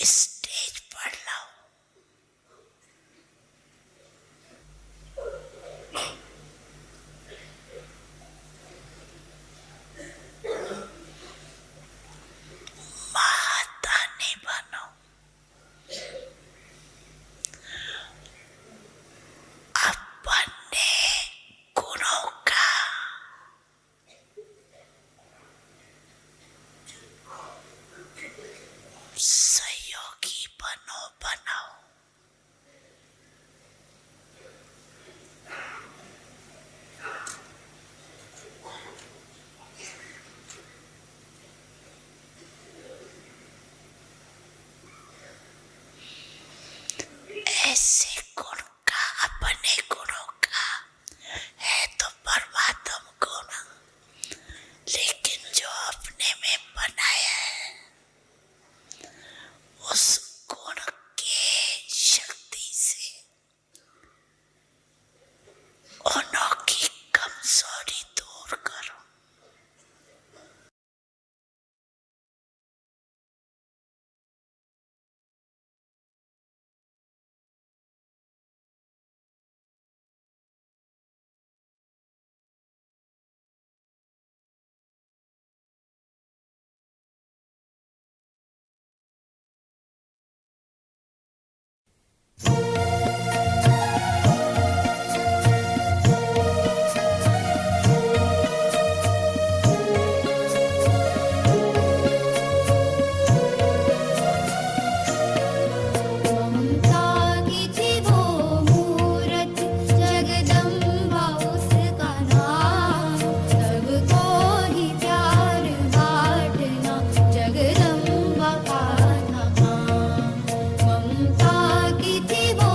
Stage पर लाओ। महादानी बनो। अपने गुणों का सहयोगी बनाओ। ऐसे गुण का, अपने गुणों का है तो परमात्म गुण, लेकिन जो अपने में बनाया है उस गुण के शक्ति से उनों की कमजोरी दूर करो। ममता की थी वो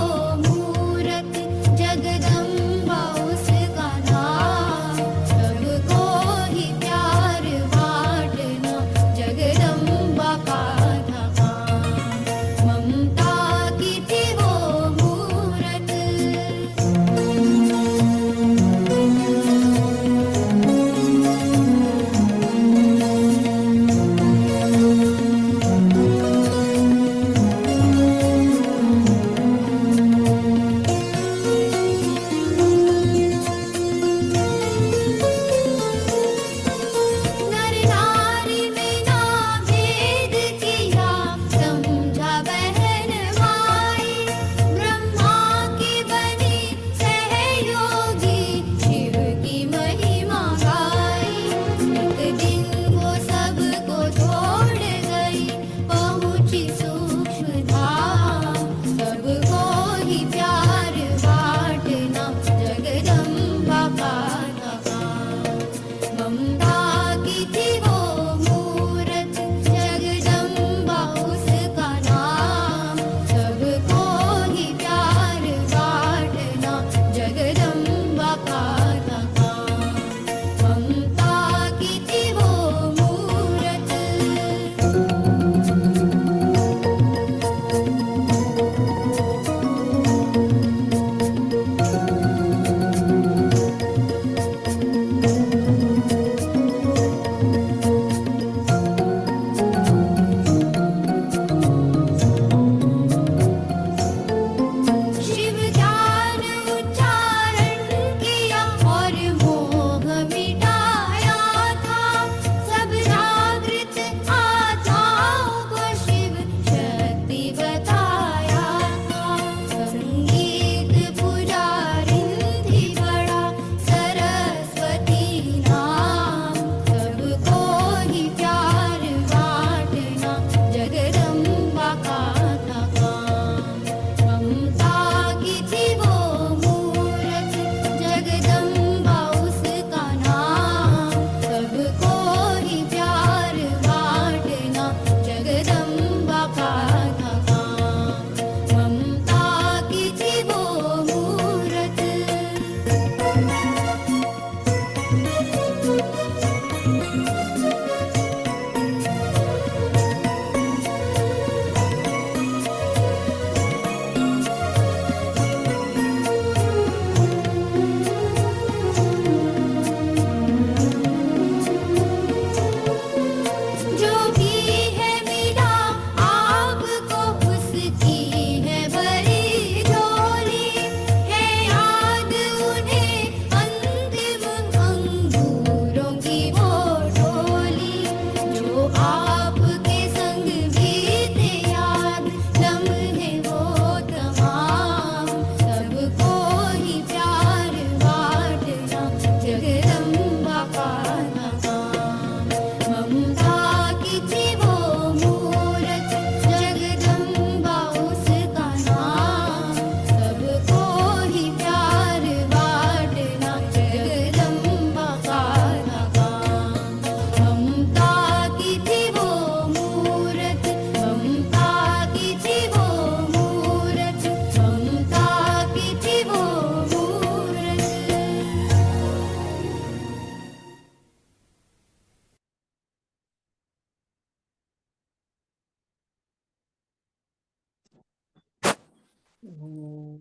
ओम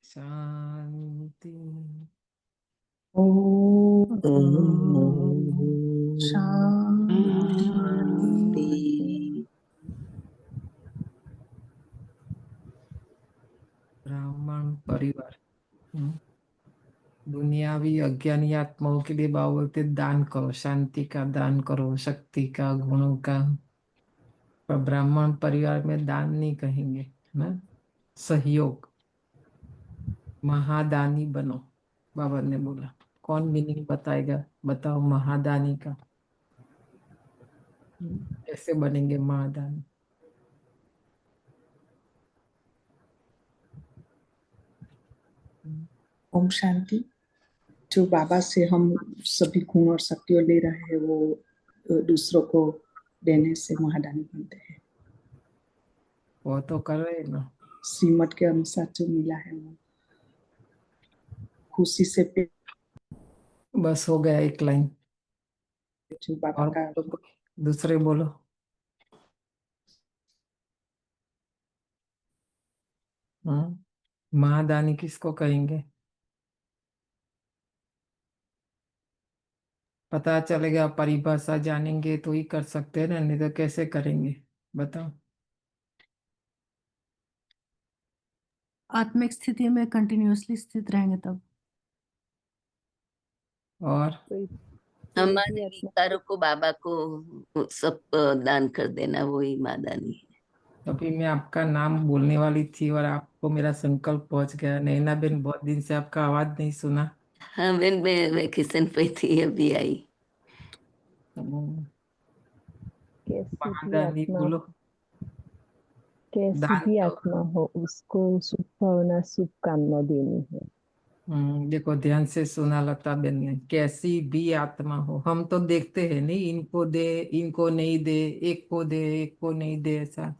शांति। ओम शांति। शांति। ब्राह्मण परिवार। हम्म, दुनियावी अज्ञानी आत्माओं के लिए बाबा बोलते दान करो, शांति का दान करो, शक्ति का, गुणों का। पर ब्राह्मण परिवार में दान नहीं कहेंगे ना, सहयोग। महादानी बनो, बाबा ने बोला। कौन मीनिंग बताएगा, बताओ महादानी का। कैसे बनेंगे महादानी? हम्म, ओम शांति। जो बाबा से हम सभी गुण और शक्तियाँ ले रहे हैं वो दूसरों को देने से महादानी बनते हैं। वो तो कर रहे हैं ना। श्रीमत के अनुसार जो मिला है वो खुशी से बस हो गया एक लाइन। जो बाबा और का बोलो कोई, दूसरे बोलो। महादानी किसको कहेंगे? पता चलेगा, परिभाषा जानेंगे तो ही कर सकते हैं ना, नहीं तो कैसे करेंगे? बताओ। आत्मिक स्थिति में कंटिन्यूअसली स्थित रहेंगे तब। और हमारे विकारों को बाबा को सब दान कर देना, वही मादानी है। अभी मैं आपका नाम बोलने वाली थी और आपको मेरा संकल्प पहुंच गया। नैना बेन, बहुत दिन से आपका आवाज नहीं सुना। हाँ बहन, मैं वेकेशन पे थी, अभी आई। कैसी भी महादानी आत्मा बोलो। कैसी दान भी तो आत्मा हो उसको शुभभावना शुभकामना देनी है। देखो ध्यान से सुना लता बेन ने, कैसी भी आत्मा हो। हम तो देखते हैं नहीं, इनको दे, इनको नहीं दे, एक को दे, एक को नहीं दे, ऐसा।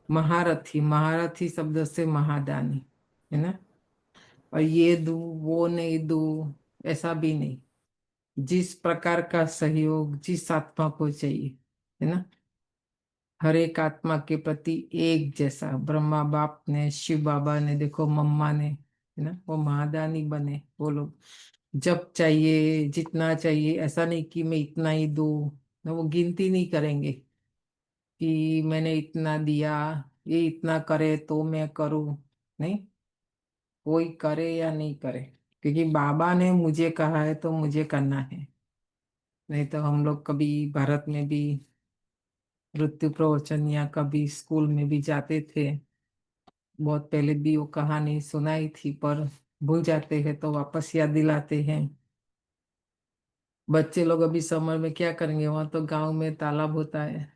महारथी, महारथी शब्द से महादानी, है ना। और ये दू, वो नहीं दू, ऐसा भी नहीं। जिस प्रकार का सहयोग जिस आत्मा को चाहिए, है ना। हर एक आत्मा के प्रति एक जैसा, ब्रह्मा बाप ने, शिव बाबा ने, देखो मम्मा ने, है ना, वो महादानी बने वो लोग। जब चाहिए, जितना चाहिए, ऐसा नहीं कि मैं इतना ही दूं ना, वो गिनती नहीं करेंगे कि मैंने इतना दिया, ये इतना करे तो मैं करूं। नहीं, कोई करे या नहीं करे, क्योंकि बाबा ने मुझे कहा है तो मुझे करना है। नहीं तो हम लोग कभी भारत में भी मृत्यु प्रवचन या कभी स्कूल में भी जाते थे। बहुत पहले भी वो कहानी सुनाई थी, पर भूल जाते हैं तो वापस याद दिलाते हैं। बच्चे लोग अभी समर में क्या करेंगे, वहां तो गांव में तालाब होता है,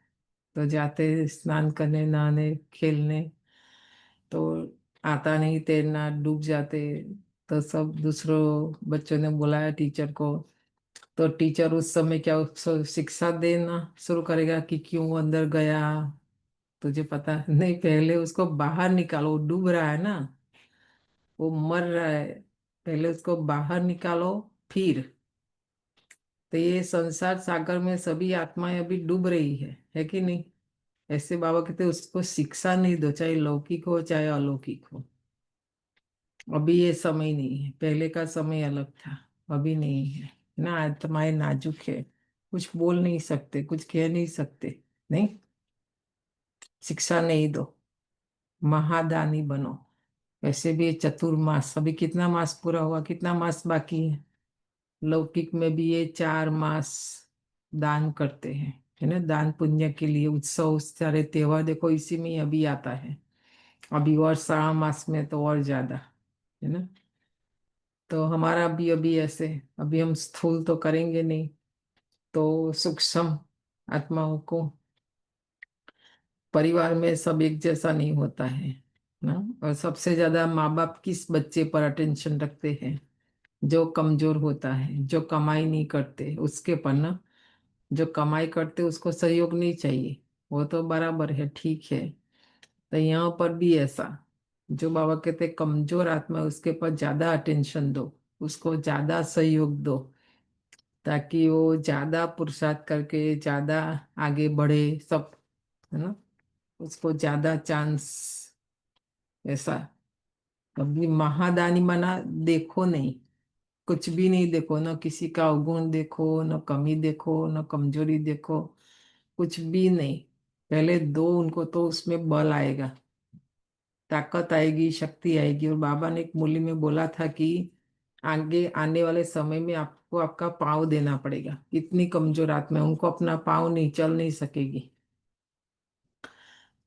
तो जाते हैं स्नान करने, नहाने, खेलने। तो आता नहीं तैरना, डूब जाते। तो सब दूसरों बच्चों ने बुलाया टीचर को। तो टीचर उस समय क्या उसको शिक्षा देना शुरू करेगा कि क्यों अंदर गया, तुझे पता नहीं, पहले उसको बाहर निकालो, वो डूब रहा है ना, वो मर रहा है, पहले उसको बाहर निकालो। फिर तो ये संसार सागर में सभी आत्माएं अभी डूब रही है कि नहीं? ऐसे बाबा कहते उसको शिक्षा नहीं दो, चाहे लौकिक हो चाहे अलौकिक हो। अभी ये समय नहीं है, पहले का समय अलग था, अभी नहीं है ना। आत्माएं नाजुक है, कुछ बोल नहीं सकते, कुछ कह नहीं सकते। नहीं, शिक्षा नहीं दो, महादानी बनो। वैसे भी ये चतुर्मास, अभी कितना मास पूरा हुआ, कितना मास बाकी है? लौकिक में भी ये 4 मास दान करते हैं, है ना। दान पुण्य के लिए उत्सव, सारे त्योहार देखो इसी में ही अभी आता है। अभी और 6 मास में तो और ज्यादा, है ना। तो हमारा भी अभी ऐसे, अभी हम स्थूल तो करेंगे नहीं, तो सूक्ष्म आत्माओं को, परिवार में सब एक जैसा नहीं होता है ना। और सबसे ज्यादा माँ बाप किस बच्चे पर अटेंशन रखते हैं? जो कमजोर होता है, जो कमाई नहीं करते उसके पर ना। जो कमाई करते उसको सहयोग नहीं चाहिए, वो तो बराबर है, ठीक है। तो यहाँ पर भी ऐसा, जो बाबा कहते कमजोर आत्मा है, उसके पर ज्यादा अटेंशन दो, उसको ज्यादा सहयोग दो, ताकि वो ज्यादा पुरुषार्थ करके ज्यादा आगे बढ़े सब, है ना। उसको ज्यादा चांस ऐसा। कभी महादानी मना देखो नहीं, कुछ भी नहीं देखो, न किसी का अवगुण देखो, न कमी देखो, न कमजोरी देखो, कुछ भी नहीं। पहले दो उनको, तो उसमें बल आएगा, ताकत आएगी, शक्ति आएगी। और बाबा ने एक मूल्य में बोला था कि आगे आने वाले समय में आपको आपका पाँव देना पड़ेगा। इतनी कमजोर आत्मा है, उनको अपना पाँव नहीं, चल नहीं सकेगी।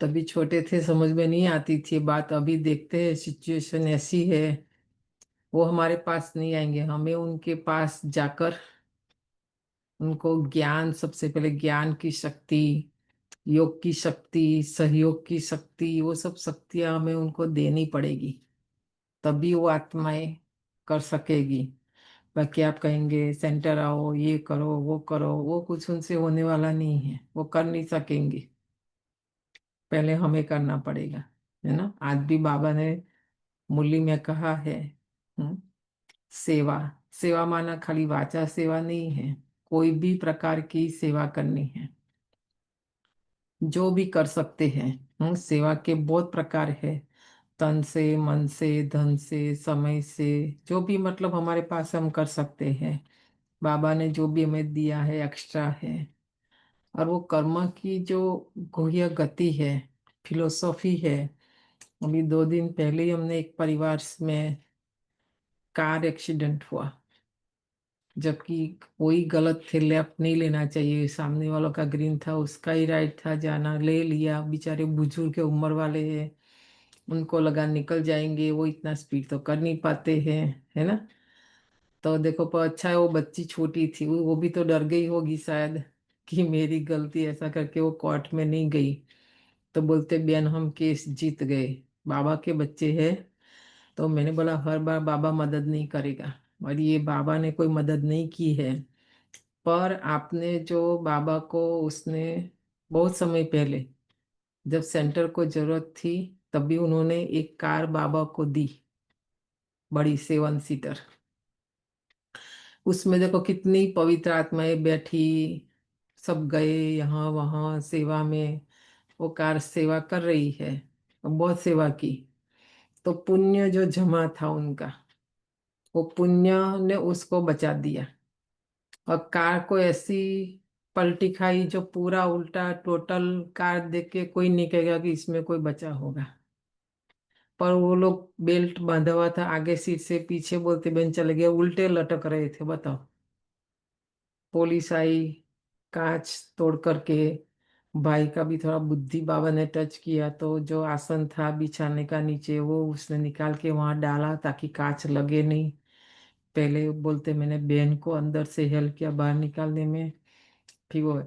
तभी छोटे थे, समझ में नहीं आती थी बात। अभी देखते हैं सिचुएशन ऐसी है, वो हमारे पास नहीं आएंगे, हमें उनके पास जाकर उनको ज्ञान, सबसे पहले ज्ञान की शक्ति, योग की शक्ति, सहयोग की शक्ति, वो सब शक्तियां हमें उनको देनी पड़ेगी, तभी वो आत्माएं कर सकेगी। बाकी आप कहेंगे सेंटर आओ, ये करो, वो कुछ उनसे होने वाला नहीं है, वो कर नहीं सकेंगे। पहले हमें करना पड़ेगा, है ना। आज भी बाबा ने मुरली में कहा है, सेवा। सेवा माना खाली वाचा सेवा नहीं है, कोई भी प्रकार की सेवा करनी है, जो भी कर सकते हैं। सेवा के बहुत प्रकार है, तन से, मन से, धन से, समय से, जो भी मतलब हमारे पास हम कर सकते हैं। बाबा ने जो भी हमें दिया है एक्स्ट्रा है। और वो कर्म की जो गुह्य गति है, फिलोसॉफी है। अभी 2 दिन पहले ही हमने एक परिवार में कार एक्सीडेंट हुआ, जबकि कोई गलत थे, लेफ्ट नहीं लेना चाहिए, सामने वालों का ग्रीन था, उसका ही राइट था जाना, ले लिया। बेचारे बुजुर्ग के उम्र वाले हैं, उनको लगा निकल जाएंगे, वो इतना स्पीड तो कर नहीं पाते हैं, है ना। तो देखो, पर अच्छा है वो बच्ची छोटी थी, वो भी तो डर गई होगी शायद कि मेरी गलती, ऐसा करके वो कोर्ट में नहीं गई। तो बोलते बहन हम केस जीत गए, बाबा के बच्चे हैं। तो मैंने बोला हर बार बाबा मदद नहीं करेगा, और ये बाबा ने कोई मदद नहीं की है। पर आपने जो बाबा को, उसने बहुत समय पहले जब सेंटर को जरूरत थी, तभी उन्होंने एक कार बाबा को दी, बड़ी 7 सीटर। उसमें देखो कितनी पवित्र आत्माएं बैठी, सब गए यहाँ वहाँ सेवा में, वो कार सेवा कर रही है, बहुत सेवा की। तो पुण्य जो जमा था उनका, वो पुण्य ने उसको बचा दिया। और कार को ऐसी पलटी खाई जो पूरा उल्टा, टोटल कार देख के कोई नहीं कहेगा कि इसमें कोई बचा होगा। पर वो लोग बेल्ट बांधा हुआ था आगे सीट से, पीछे बोलते बहन चले गए, उल्टे लटक रहे थे, बताओ। पुलिस आई, कांच तोड़ करके। भाई का भी थोड़ा बुद्धि बाबा ने टच किया, तो जो आसन था बिछाने का नीचे, वो उसने निकाल के वहां डाला ताकि कांच लगे नहीं। पहले बोलते मैंने बहन को अंदर से हेल्प किया बाहर निकालने में। फिर वो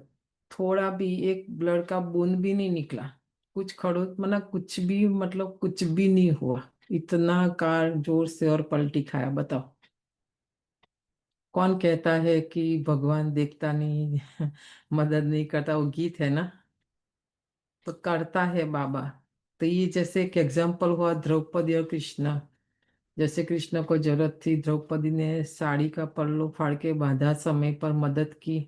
थोड़ा भी एक ब्लड का बूंद भी नहीं निकला, कुछ खड़ूस मना कुछ भी, मतलब कुछ भी नहीं हुआ। इतना कार जोर से और पलटी खाया, बताओ। कौन कहता है कि भगवान देखता नहीं मदद नहीं करता, वो गीत है ना। तो करता है बाबा। तो ये जैसे एक एग्जाम्पल हुआ द्रौपदी और कृष्ण। जैसे कृष्ण को जरूरत थी, द्रौपदी ने साड़ी का पल्लू फाड़ के बांधा, समय पर मदद की,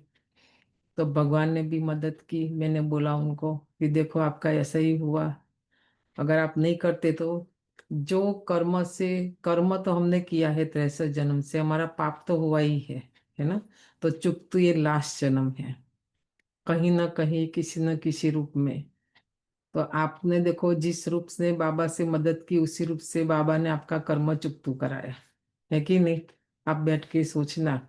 तो भगवान ने भी मदद की। मैंने बोला उनको कि देखो आपका ऐसा ही हुआ, अगर आप नहीं करते तो, जो कर्म से, कर्म तो हमने किया है 63 जन्म से, हमारा पाप तो हुआ ही है ना। तो चुक तो ये लास्ट जन्म है, कहीं ना कहीं किसी न किसी रूप में। तो आपने देखो जिस रूप से बाबा से मदद की, उसी रूप से बाबा ने आपका कर्म चुकतू कराया, है कि नहीं। आप बैठ के सोचना,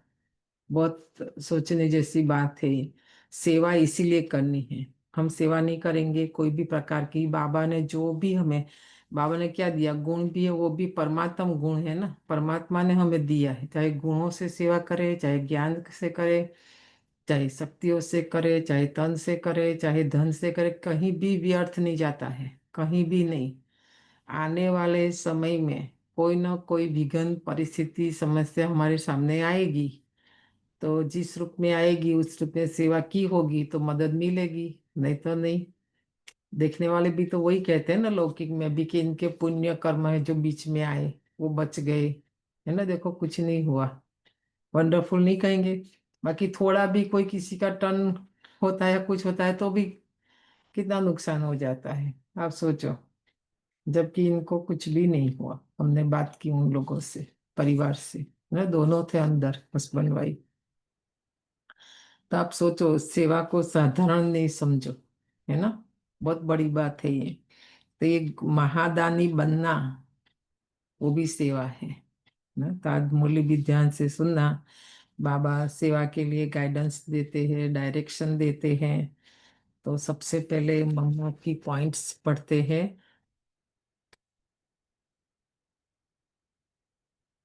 बहुत सोचने जैसी बात है ये। सेवा इसीलिए करनी है। हम सेवा नहीं करेंगे कोई भी प्रकार की, बाबा ने जो भी हमें, बाबा ने क्या दिया, गुण भी है, वो भी परमात्म गुण है ना, परमात्मा ने हमें दिया है। चाहे गुणों से सेवा करे, चाहे ज्ञान से करे, चाहे शक्तियों से करे, चाहे तन से करे, चाहे धन से करे, कहीं भी व्यर्थ नहीं जाता है, कहीं भी नहीं। आने वाले समय में कोई ना कोई विघ्न, परिस्थिति, समस्या हमारे सामने आएगी। तो जिस रूप में आएगी उस रूप में सेवा की होगी तो मदद मिलेगी, नहीं तो नहीं। देखने वाले भी तो वही कहते हैं ना लौकिक में भी, कि इनके पुण्य कर्म है जो बीच में आए, वो बच गए, है ना। देखो कुछ नहीं हुआ, वंडरफुल नहीं कहेंगे। बाकी थोड़ा भी कोई किसी का टर्न होता है, कुछ होता है, तो भी कितना नुकसान हो जाता है, आप सोचो। जबकि इनको कुछ भी नहीं हुआ। हमने बात की उन लोगों से, परिवार से ना, दोनों थे अंदर, हस्बैंड वाइफ। तो आप सोचो, सेवा को साधारण नहीं समझो, है ना, बहुत बड़ी बात है ये। तो ये महादानी बनना वो भी सेवा है ना। तो आज मुरली भी ध्यान से सुनना। बाबा सेवा के लिए गाइडेंस देते हैं, डायरेक्शन देते हैं। तो सबसे पहले मम्मा की पॉइंट्स पढ़ते हैं।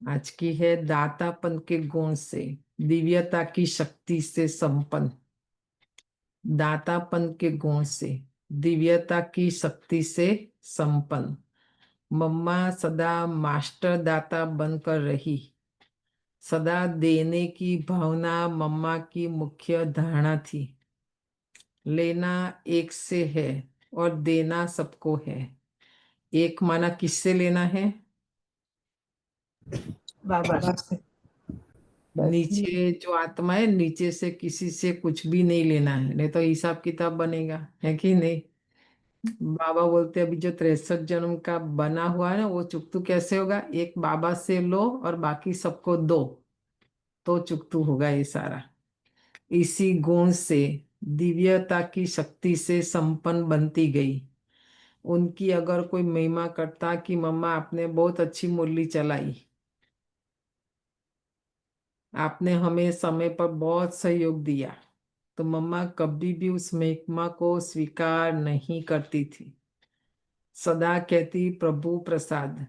आज की है, दातापन के गुण से, दिव्यता की शक्ति से संपन्न। दातापन के गुण से, दिव्यता की शक्ति से संपन्न। मम्मा सदा मास्टर दाता बनकर रही। सदा देने की भावना मम्मा की मुख्य धारणा थी। लेना एक से है और देना सबको है। एक माना किससे लेना है? बाबा से। बस नीचे जो आत्मा है, नीचे से किसी से कुछ भी नहीं लेना है, नहीं तो हिसाब किताब बनेगा, है कि नहीं। बाबा बोलते अभी जो 63 जन्म का बना हुआ है ना, वो चुकतू कैसे होगा? एक बाबा से लो और बाकी सबको दो, तो चुकतू होगा ये सारा। इसी गुण से, दिव्यता की शक्ति से संपन्न बनती गई। उनकी अगर कोई महिमा करता कि मम्मा आपने बहुत अच्छी मुरली चलाई, आपने हमें समय पर बहुत सहयोग दिया, तो मम्मा कभी भी उस महिमा को स्वीकार नहीं करती थी। सदा कहती प्रभु प्रसाद,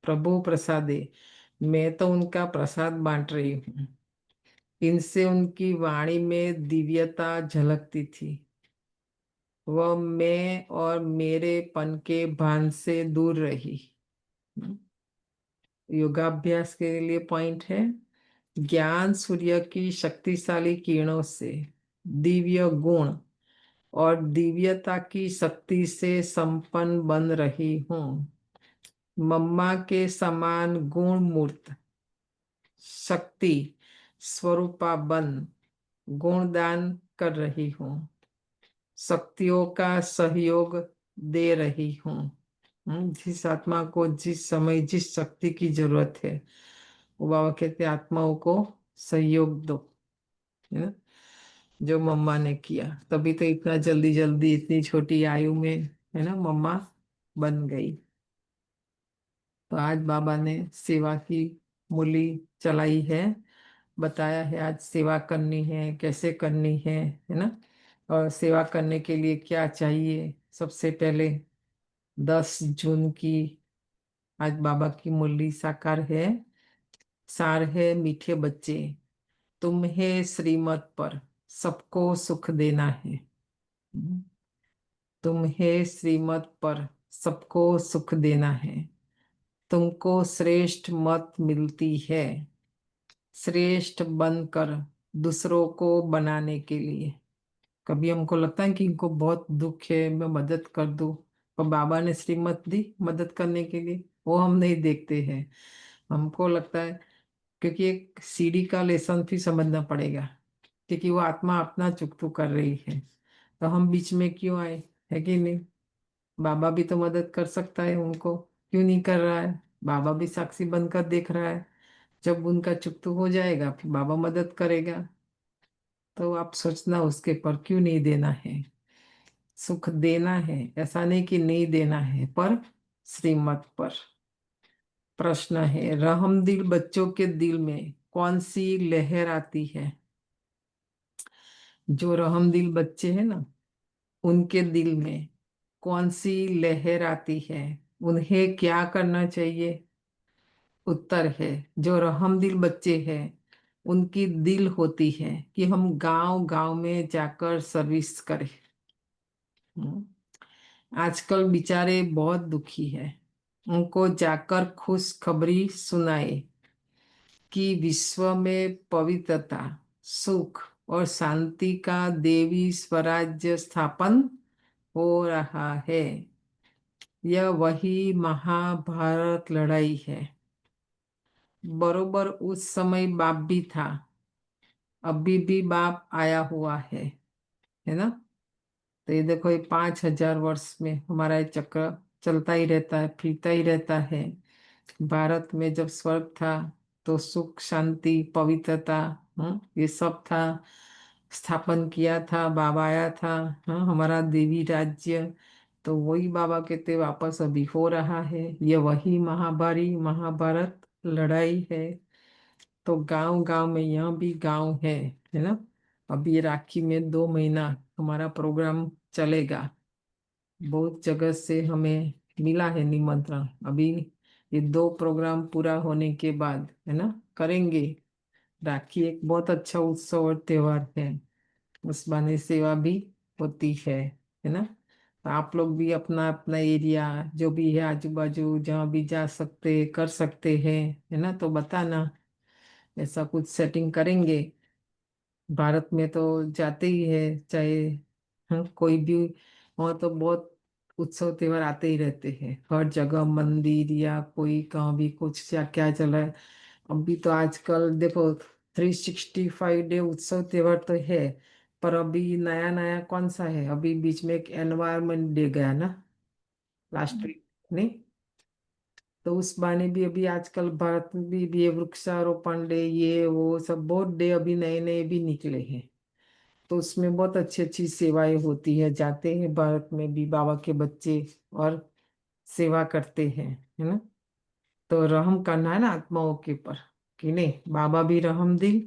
प्रभु प्रसादे। मैं तो उनका प्रसाद बांट रही हूँ। इनसे उनकी वाणी में दिव्यता झलकती थी। वह मैं और मेरेपन के भान से दूर रही। योगाभ्यास के लिए पॉइंट है, ज्ञान सूर्य की शक्तिशाली किरणों से दिव्य गुण और दिव्यता की शक्ति से संपन्न बन रही हूँ। मम्मा के समान गुण मूर्त शक्ति स्वरूपा बन गुणदान कर रही हूँ। शक्तियों का सहयोग दे रही हूँ। जिस आत्मा को जिस समय जिस शक्ति की जरूरत है, वो बाबा कहते आत्माओं को सहयोग दो, है ना। जो मम्मा ने किया, तभी तो इतना जल्दी जल्दी इतनी छोटी आयु में, है ना, मम्मा बन गई। तो आज बाबा ने सेवा की मूली चलाई है, बताया है आज सेवा करनी है, कैसे करनी है ना। और सेवा करने के लिए क्या चाहिए? सबसे पहले 10 जून की आज बाबा की मुरली साकार है। सार है, मीठे बच्चे, तुम्हें श्रीमत पर सबको सुख देना है। तुम्हें श्रीमत पर सबको सुख देना है। तुमको श्रेष्ठ मत मिलती है, श्रेष्ठ बनकर दूसरों को बनाने के लिए। कभी हमको लगता है कि इनको बहुत दुख है, मैं मदद कर दूं, पर बाबा ने श्रीमत दी मदद करने के लिए, वो हम नहीं देखते हैं। हमको लगता है क्योंकि एक सीढ़ी का लेसन भी समझना पड़ेगा, क्योंकि वो आत्मा अपना चुकतू कर रही है, तो हम बीच में क्यों आए, है कि नहीं। बाबा भी तो मदद कर सकता है उनको, क्यों नहीं कर रहा है? बाबा भी साक्षी बनकर देख रहा है। जब उनका चुकतू हो जाएगा फिर बाबा मदद करेगा। तो आप सोचना उसके पर क्यों नहीं देना है। सुख देना है, ऐसा नहीं कि नहीं देना है, पर श्रीमत पर। प्रश्न है, रहमदिल बच्चों के दिल में कौन सी लहर आती है? जो रहमदिल बच्चे हैं ना, उनके दिल में कौन सी लहर आती है? उन्हें क्या करना चाहिए? उत्तर है, जो रहमदिल बच्चे हैं उनकी दिल होती है कि हम गांव गांव में जाकर सर्विस करें। आजकल बेचारे बहुत दुखी है, उनको जाकर खुशखबरी सुनाए कि विश्व में पवित्रता, सुख और शांति का देवी स्वराज्य स्थापन हो रहा है। यह वही महाभारत लड़ाई है। बरोबर उस समय बाप भी था, अभी भी बाप आया हुआ है ना। तो ये देखो, ये 5000 वर्ष में हमारा ये चक्र चलता ही रहता है, फिरता ही रहता है। भारत में जब स्वर्ग था तो सुख शांति पवित्रता, ये सब था, स्थापन किया था, बाबा आया था। हमारा देवी राज्य, तो वही बाबा कहते वापस अभी हो रहा है। ये वही महाभारत लड़ाई है। तो गांव गांव में, यहाँ भी गांव है ना। अभी राखी में 2 महीना हमारा प्रोग्राम चलेगा। बहुत जगह से हमें मिला है निमंत्रण। अभी ये 2 प्रोग्राम पूरा होने के बाद, है ना, करेंगे। राखी एक बहुत अच्छा उत्सव और त्योहार है। उस बहाने सेवा भी होती है ना। तो आप लोग भी अपना अपना एरिया जो भी है आजू बाजू जहाँ भी जा सकते कर सकते हैं, है ना, तो बताना। ऐसा कुछ सेटिंग करेंगे। भारत में तो जाते ही है, चाहे कोई भी, वहाँ तो बहुत उत्सव त्योहार आते ही रहते हैं हर जगह, मंदिर या कोई कहाँ भी कुछ या क्या चल रहा है। अभी तो आजकल देखो 365 डे उत्सव त्योहार तो है। पर अभी नया नया कौन सा है, अभी बीच में एक एनवायरनमेंट डे गया ना, लास्ट वीक, नहीं? तो उस बहाने भी अभी आजकल भारत में भी ये वृक्षारोपण डे, ये वो सब बहुत डे अभी नए नए भी निकले हैं। तो उसमें बहुत अच्छी अच्छी सेवाएं होती है, जाते हैं भारत में भी बाबा के बच्चे और सेवा करते हैं, है ना। तो रहम करना है ना आत्माओं के ऊपर, कि नहीं, बाबा भी रहम दिल,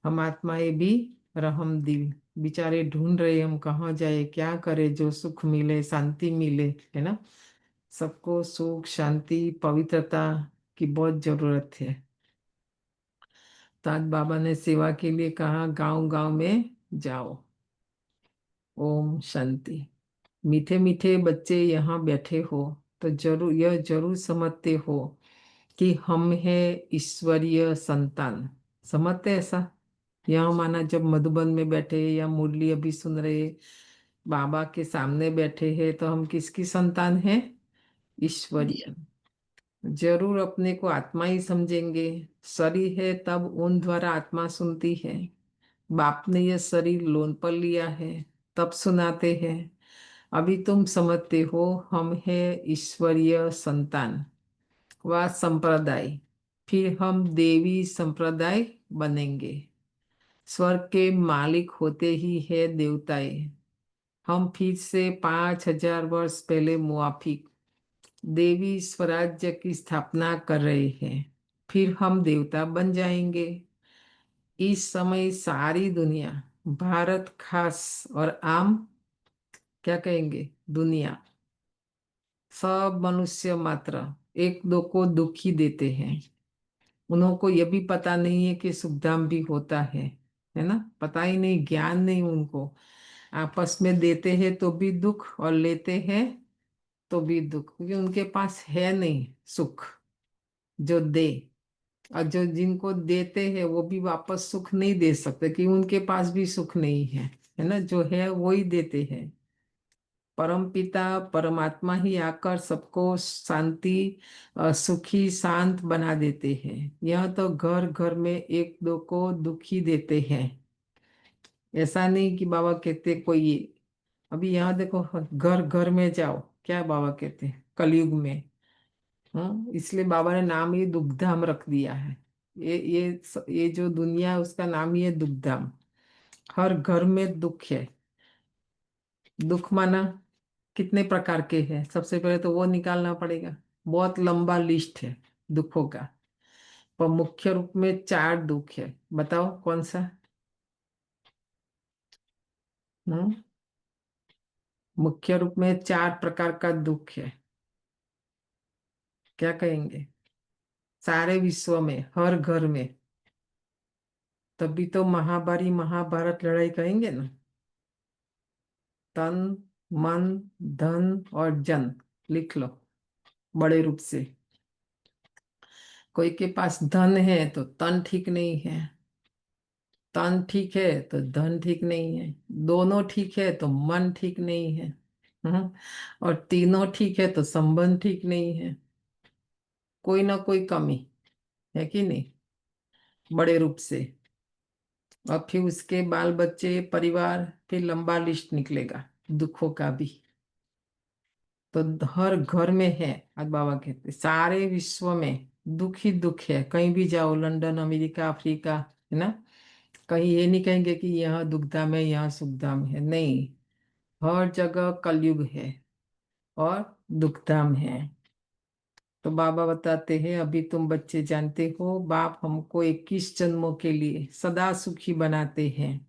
हम आत्माएं भी रहम दिल। बेचारे ढूंढ रहे हम कहाँ जाए, क्या करे जो सुख मिले शांति मिले, है ना। सबको सुख शांति पवित्रता की बहुत जरूरत है। तो आज बाबा ने सेवा के लिए कहा गांव गांव में जाओ। ओम शांति। मीठे मीठे बच्चे यहाँ बैठे हो तो जरूर यह जरूर समझते हो कि हम है ईश्वरीय संतान। समझते ऐसा? यहाँ माना जब मधुबन में बैठे या मुरली अभी सुन रहे, बाबा के सामने बैठे हैं, तो हम किसकी संतान हैं? ईश्वरीय। जरूर अपने को आत्मा ही समझेंगे। शरीर है तब उन द्वारा आत्मा सुनती है। बाप ने यह शरीर लोन पर लिया है तब सुनाते हैं। अभी तुम समझते हो हम है ईश्वरीय संतान व संप्रदाय, फिर हम देवी संप्रदाय बनेंगे। स्वर्ग के मालिक होते ही है देवताएं। हम फिर से 5000 वर्ष पहले मुआफिक देवी स्वराज्य की स्थापना कर रहे हैं। फिर हम देवता बन जाएंगे। इस समय सारी दुनिया, भारत खास और आम, क्या कहेंगे, दुनिया, सब मनुष्य मात्र एक दो को दुखी देते हैं। उन्हों को यह भी पता नहीं है कि सुखधाम भी होता है ना। पता ही नहीं, ज्ञान नहीं उनको। आपस में देते हैं तो भी दुख और लेते हैं तो भी दुख, क्योंकि उनके पास है नहीं सुख जो दे। और जो जिनको देते हैं वो भी वापस सुख नहीं दे सकते, कि उनके पास भी सुख नहीं है ना। जो है वो ही देते हैं। परम पिता परमात्मा ही आकर सबको शांति सुखी शांत बना देते हैं। यह तो घर घर में एक दो को दुखी देते हैं। ऐसा नहीं कि बाबा कहते कोई, अभी यहाँ देखो घर घर में जाओ, क्या बाबा कहते हैं कलयुग में। इसलिए बाबा ने नाम ही दुखधाम रख दिया है। ये जो दुनिया है उसका नाम ही है दुखधाम। हर घर में दुख है। दुख माना कितने प्रकार के हैं, सबसे पहले तो वो निकालना पड़ेगा। बहुत लंबा लिस्ट है दुखों का, पर मुख्य रूप में 4 दुख है। बताओ कौन सा? हम्म मुख्य रूप में 4 प्रकार का दुख है। क्या कहेंगे? सारे विश्व में हर घर में। तभी तो महाभारत लड़ाई कहेंगे ना। तन मन धन और जन, लिख लो बड़े रूप से। कोई के पास धन है तो तन ठीक नहीं है, तन ठीक है तो धन ठीक नहीं है, दोनों ठीक है तो मन ठीक नहीं है, और तीनों ठीक है तो संबंध ठीक नहीं है। कोई ना कोई कमी है कि नहीं, बड़े रूप से। और फिर उसके बाल बच्चे परिवार, फिर लंबा लिस्ट निकलेगा दुखों का भी। तो हर घर में है। आज बाबा कहते सारे विश्व में दुख ही दुख है। कहीं भी जाओ, लंदन, अमेरिका, अफ्रीका, है ना, कहीं ये नहीं कहेंगे कि यहाँ दुखधाम है, यहाँ सुखधाम है। नहीं, हर जगह कलयुग है और दुखधाम है। तो बाबा बताते हैं, अभी तुम बच्चे जानते हो, बाप हमको 21 जन्मों के लिए सदा सुखी बनाते हैं।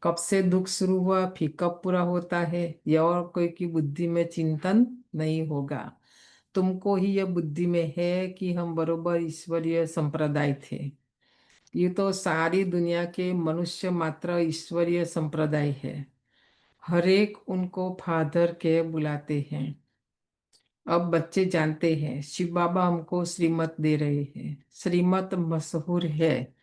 कब से दुख शुरू हुआ, फिर कब पूरा होता है, यह और कोई की बुद्धि में चिंतन नहीं होगा। तुमको ही यह बुद्धि में है कि हम बरोबर ईश्वरीय संप्रदाय थे। ये तो सारी दुनिया के मनुष्य मात्र ईश्वरीय संप्रदाय है। हरेक उनको फादर के बुलाते हैं। अब बच्चे जानते हैं, शिव बाबा हमको श्रीमत दे रहे हैं। श्रीमत मशहूर है।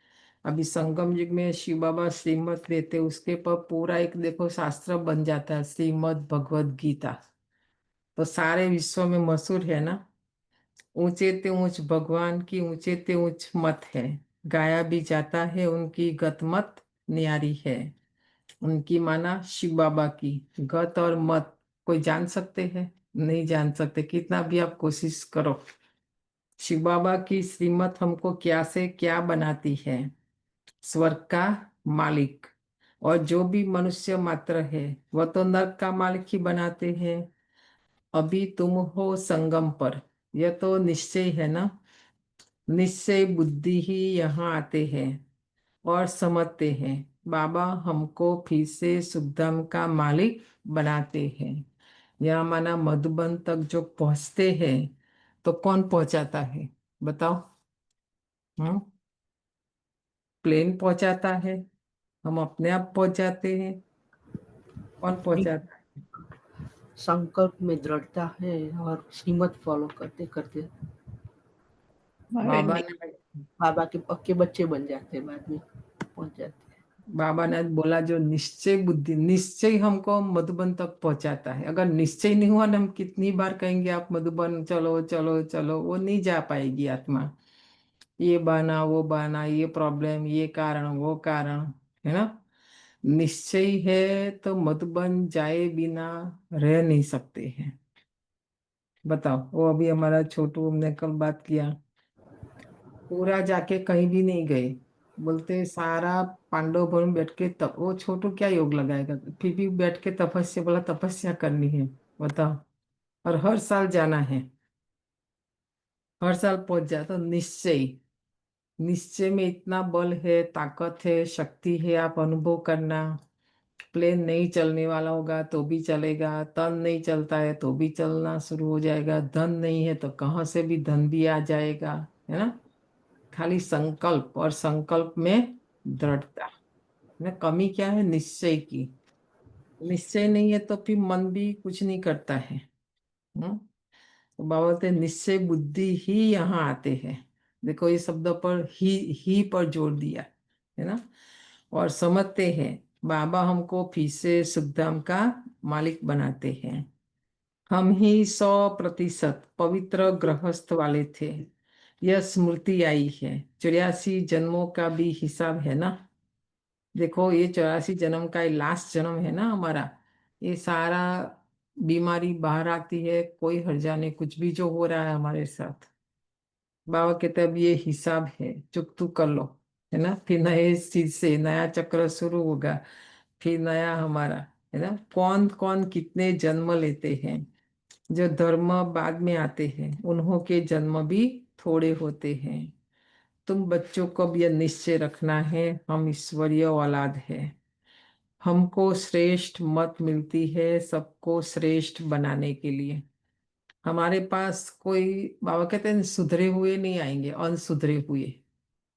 अभी संगम युग में शिव बाबा श्रीमत देते, उसके पर पूरा एक देखो शास्त्र बन जाता है, श्रीमद भगवद गीता। तो सारे विश्व में मशहूर है ना। ऊंचे ते ऊंच भगवान की ऊंचे ते ऊंच मत है। गाया भी जाता है, उनकी गत मत न्यारी है। उनकी माना शिव बाबा की गत और मत कोई जान सकते हैं? नहीं जान सकते, कितना भी आप कोशिश करो। शिव बाबा की श्रीमत हमको क्या से क्या बनाती है? स्वर्ग का मालिक। और जो भी मनुष्य मात्र है वह तो नर्क का मालिक ही बनाते हैं। अभी तुम हो संगम पर, यह तो निश्चय है ना। निश्चय बुद्धि ही यहाँ आते हैं और समझते हैं, बाबा हमको फिर से सुखधाम का मालिक बनाते हैं। यहाँ माना मधुबन तक जो पहुंचते हैं, तो कौन पहुंचाता है बताओ? हम्म, प्लेन पहुंचाता है? हम अपने आप पहुंच जाते हैं? कौन पहुंचाता है? संकल्प में दृढ़ता है और श्रीमत फॉलो करते करते बाबा ने बाबा के पक्के बच्चे बन जाते हैं, बाद में पहुंच जाते हैं। बाबा ने बोला जो निश्चय बुद्धि, निश्चय हमको मधुबन तक पहुंचाता है। अगर निश्चय नहीं हुआ ना, हम कितनी बार कहेंगे आप मधुबन चलो चलो चलो, वो नहीं जा पाएगी आत्मा। ये बहाना वो बहाना, ये प्रॉब्लम, ये कारण वो कारण, है ना। निश्चय है तो मधुबन जाए बिना रह नहीं सकते हैं। बताओ, वो अभी हमारा छोटू, हमने कल बात किया, पूरा जाके कहीं भी नहीं गए। बोलते सारा पांडव भवन बैठ के, तब वो छोटू क्या योग लगाएगा, फिर भी बैठ के तपस्या, बोला तपस्या करनी है। बताओ, और हर साल जाना है, हर साल पहुंच जाए। तो निश्चय, निश्चय में इतना बल है, ताकत है, शक्ति है, आप अनुभव करना। प्लेन नहीं चलने वाला होगा तो भी चलेगा, तन नहीं चलता है तो भी चलना शुरू हो जाएगा, धन नहीं है तो कहाँ से भी धन भी आ जाएगा, है ना। खाली संकल्प, और संकल्प में दृढ़ता ना। कमी क्या है? निश्चय की। निश्चय नहीं है तो फिर मन भी कुछ नहीं करता है। तो बाबा बोलते हैं, निश्चय बुद्धि ही यहाँ आते हैं। देखो ये शब्द पर ही पर जोर दिया है ना। और समझते हैं, बाबा हमको फिर से सुखधाम का मालिक बनाते हैं। हम ही 100% पवित्र गृहस्थ वाले थे। यह स्मृति आई है। 84 जन्मों का भी हिसाब है ना। देखो ये 84 जन्म का लास्ट जन्म है ना हमारा। ये सारा बीमारी बाहर आती है, कोई हर्जा नहीं, कुछ भी जो हो रहा है हमारे साथ, बाबा कहते अब ये हिसाब है, चुकतू कर लो, है ना। फिर नए चीज से नया चक्र शुरू होगा, फिर नया हमारा, है ना। कौन कौन कितने जन्म लेते हैं। जो धर्म बाद में आते हैं उन्हों के जन्म भी थोड़े होते हैं। तुम बच्चों को भी यह निश्चय रखना है, हम ईश्वरीय औलाद है। हमको श्रेष्ठ मत मिलती है सबको श्रेष्ठ बनाने के लिए। हमारे पास कोई, बाबा कहते हैं, सुधरे हुए नहीं आएंगे, अनसुधरे हुए।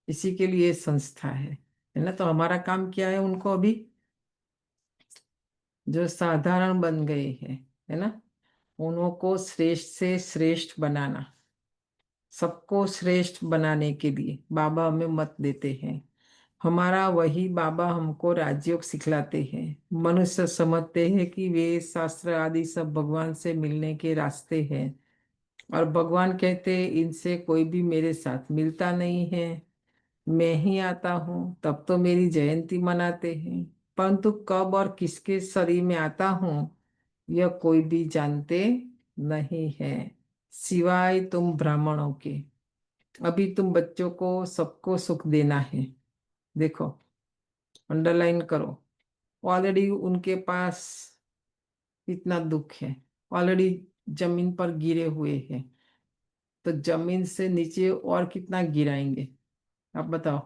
इसी के लिए संस्था है ना। तो हमारा काम क्या है? उनको अभी जो साधारण बन गए हैं, है ना, उनको श्रेष्ठ से श्रेष्ठ बनाना। सबको श्रेष्ठ बनाने के लिए बाबा हमें मत देते हैं। हमारा वही बाबा हमको राजयोग सिखलाते हैं। मनुष्य समझते हैं कि वेद शास्त्र आदि सब भगवान से मिलने के रास्ते हैं, और भगवान कहते हैं इनसे कोई भी मेरे साथ मिलता नहीं है। मैं ही आता हूँ तब तो मेरी जयंती मनाते हैं, परंतु कब और किसके शरीर में आता हूँ यह कोई भी जानते नहीं है, सिवाय तुम ब्राह्मणों के। अभी तुम बच्चों को सबको सुख देना है। देखो, अंडरलाइन करो। ऑलरेडी उनके पास इतना दुख है, ऑलरेडी जमीन पर गिरे हुए हैं, तो जमीन से नीचे और कितना गिराएंगे? आप बताओ।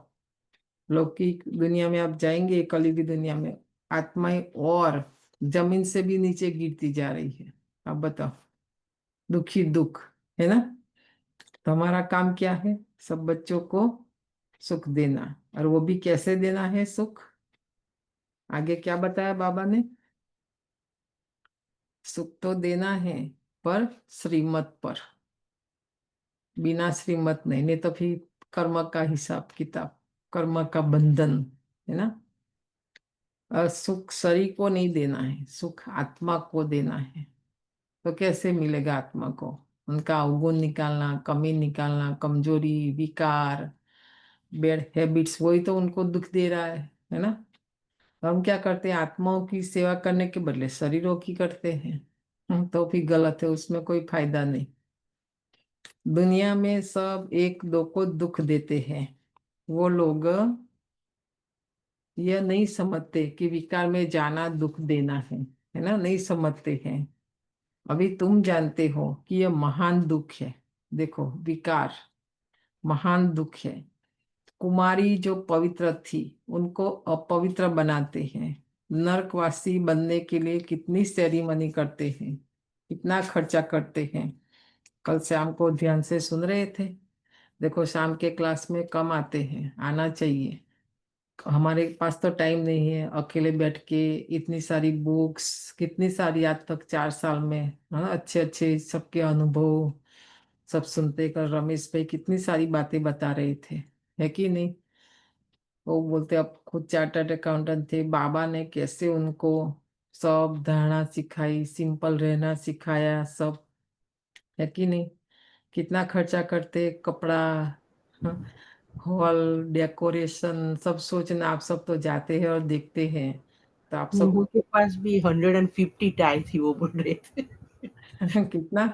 लौकिक दुनिया में आप जाएंगे, कलयुगी दुनिया में आत्माएं और जमीन से भी नीचे गिरती जा रही है। आप बताओ, दुखी दुख है ना। तो हमारा काम क्या है? सब बच्चों को सुख देना। और वो भी कैसे देना है सुख? आगे क्या बताया बाबा ने? सुख तो देना है, पर श्रीमत पर, बिना श्रीमत नहीं तो फिर कर्म का हिसाब किताब, कर्म का बंधन है ना। और सुख शरीर को नहीं देना है, सुख आत्मा को देना है। तो कैसे मिलेगा आत्मा को? उनका अवगुण निकालना, कमी निकालना, कमजोरी, विकार, बैड हैबिट्स, वही तो उनको दुख दे रहा है ना। तो हम क्या करते हैं? आत्माओं की सेवा करने के बदले शरीरों की करते हैं। तो फिर गलत है, उसमें कोई फायदा नहीं। दुनिया में सब एक दो को दुख देते हैं। वो लोग यह नहीं समझते कि विकार में जाना दुख देना है ना, नहीं समझते हैं। अभी तुम जानते हो कि यह महान दुख है। देखो, विकार महान दुख है। कुमारी जो पवित्र थी उनको अपवित्र बनाते हैं। नरकवासी बनने के लिए कितनी सेरेमनी करते हैं, कितना खर्चा करते हैं। कल शाम को ध्यान से सुन रहे थे। देखो, शाम के क्लास में कम आते हैं, आना चाहिए। हमारे पास तो टाइम नहीं है अकेले बैठ के इतनी सारी बुक्स, कितनी सारी आज तक 4 साल में, हाँ, अच्छे अच्छे सबके अनुभव सब सुनते कर। रमेश भाई कितनी सारी बातें बता रहे थे, है कि नहीं। वो बोलते अब खुद चार्टर्ड अकाउंटेंट थे, बाबा ने कैसे उनको सब धारणा सिखाई, सिंपल रहना सिखाया, सब, है कि नहीं। कितना खर्चा करते, कपड़ा, हॉल डेकोरेशन, सब सोचना। आप सब तो जाते हैं और देखते हैं, तो आप सब उनके पास भी 150 टाई थी, वो बोल रहे थे। कितना?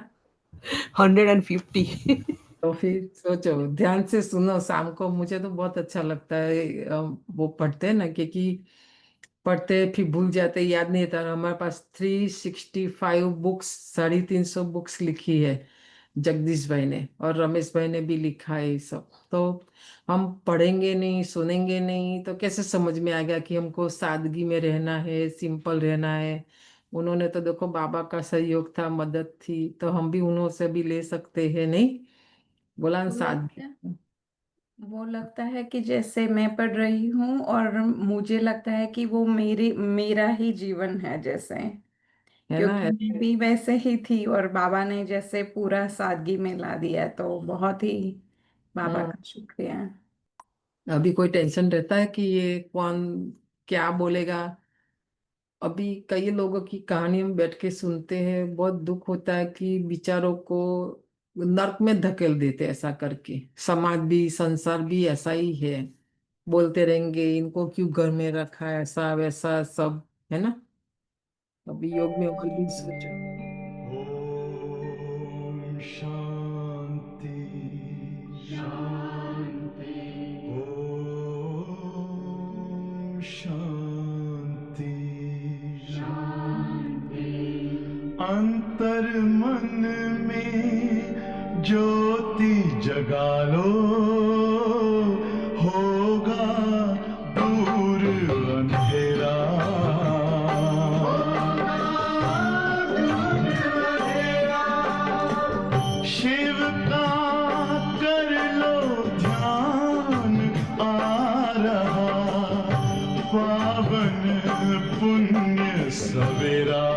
150। तो फिर सोचो, ध्यान से सुनो शाम को। मुझे तो बहुत अच्छा लगता है वो पढ़ते हैं ना, क्योंकि पढ़ते फिर भूल जाते, याद नहीं रहता। हमारे पास 365 बुक्स, 350 बुक्स लिखी है जगदीश भाई ने, और रमेश भाई ने भी लिखा है ये सब। तो हम पढ़ेंगे नहीं, सुनेंगे नहीं, तो कैसे समझ में आएगा कि हमको सादगी में रहना है, सिंपल रहना है। उन्होंने तो देखो, बाबा का सहयोग था, मदद थी, तो हम भी उन्हों से भी ले सकते हैं, नहीं? बोला ना, वो सादगी। लगता वो लगता है कि जैसे मैं पढ़ रही हूँ और मुझे लगता है कि वो मेरा ही जीवन है जैसे, है ना। क्योंकि मैं भी वैसे ही थी और बाबा ने जैसे पूरा सादगी में ला दिया, तो बहुत ही बाबा हम्म, का शुक्रिया। अभी कोई टेंशन रहता है कि ये कौन क्या बोलेगा? अभी कई लोगों की कहानी हम बैठ के सुनते हैं, बहुत दुख होता है कि बेचारों को नर्क में धकेल देते ऐसा करके। समाज भी, संसार भी ऐसा ही है। बोलते रहेंगे इनको क्यों घर में रखा है, ऐसा वैसा सब, है ना। अभी योग में और भी सोचो। ओम शांति शांति। ओम शांति शांति। अंतर मन में ज्योति जगा लो, होगा दूर अंधेरा। शिव का कर लो ध्यान, आ रहा पावन पुण्य सवेरा।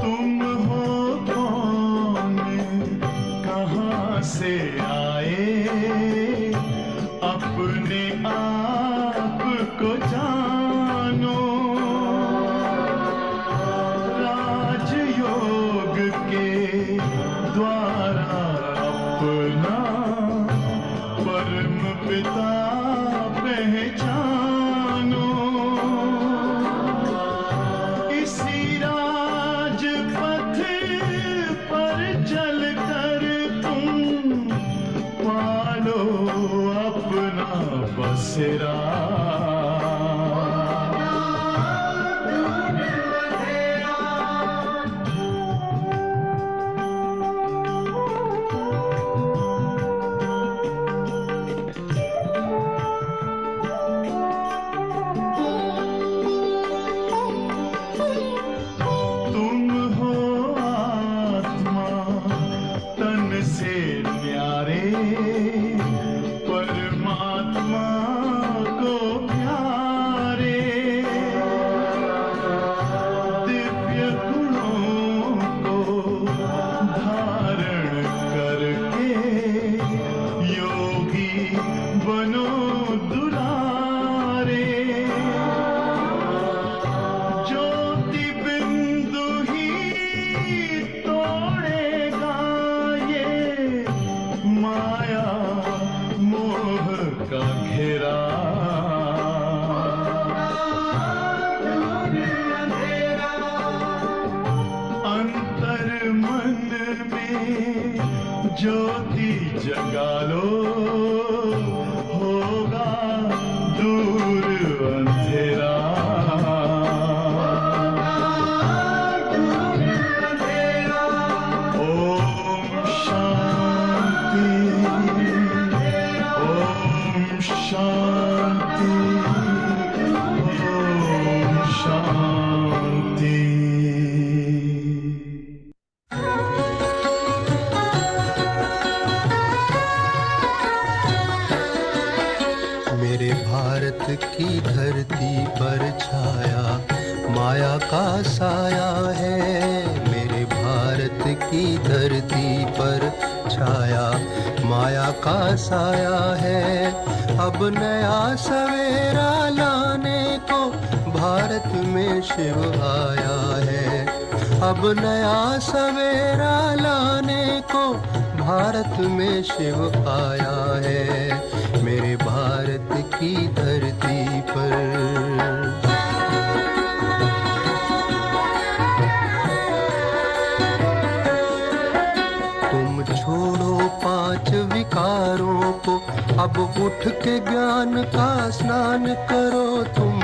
तुम हो कौन, कहाँ से आए, अपने आप को जगा लो, होगा दूर अंधेरा। ओम शांति, ओम शांति, ओम शांति। मेरे भारत की धरती पर छाया माया का साया है। मेरे भारत की धरती पर छाया माया का साया है। अब नया सवेरा लाने को भारत में शिव आया है। अब नया सवेरा लाने को भारत में शिव आया है। मेरे भारत की धरती पर। तुम छोड़ो 5 विकारों को, अब उठ के ज्ञान का स्नान करो। तुम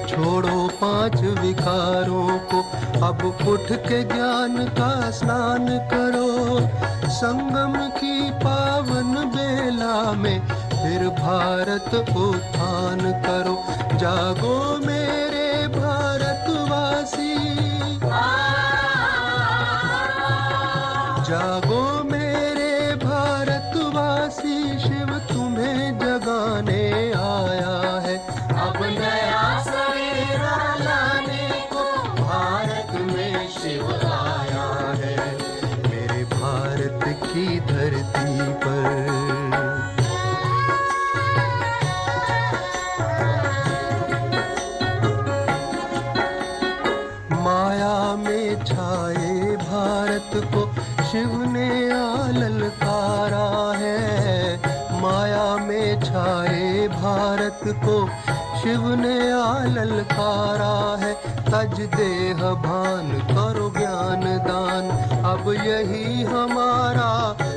छोड़ो 5 विकारों को, अब उठ के ज्ञान का स्नान करो। संगम की पावन बेला में फिर भारत उत्थान करो। जागो मेरे भारतवासी, जागो मेरे भारतवासी, शिव तुम्हें जगाने आया है। अब नया सवेरा लाने को भारत में शिव आया है। मेरे भारत की धरती पर। माया में छाए भारत को शिव ने ललकारा है। माया में छाए भारत को शिव ने ललकारा है। तज देह भान करो ज्ञान दान, अब यही हमारा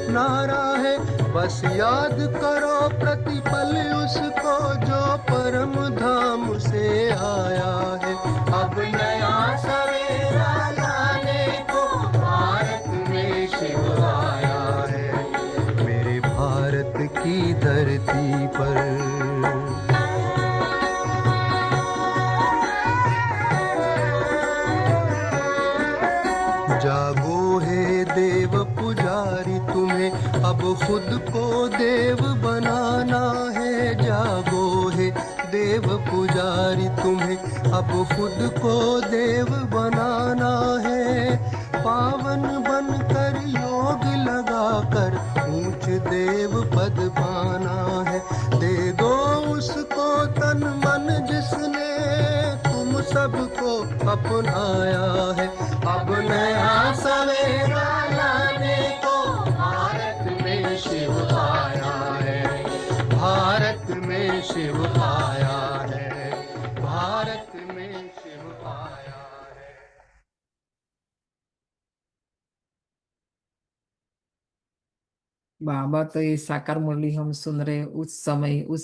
नारा है। बस याद करो प्रतिपल उसको जो परम धाम से आया है। अब नया सवेरा लाने को भारत में शिव आया है। मेरे भारत की धरती पर। जागो हे देव पुजारी, तुम्हें अब खुद को देव बनाना है। जागो हे देव पुजारी, तुम्हें अब खुद को देव बनाना है। पावन बनकर योग लगाकर ऊंच देव पद पाना है। दे दो उसको तन मन जिसने तुम सबको अपनाया है। अब नया सवेरा लाने को भारत में शिव आया है। भारत में शिव आया है। भारत में शिव आया है। बाबा तो ये साकार मुरली हम सुन रहे उस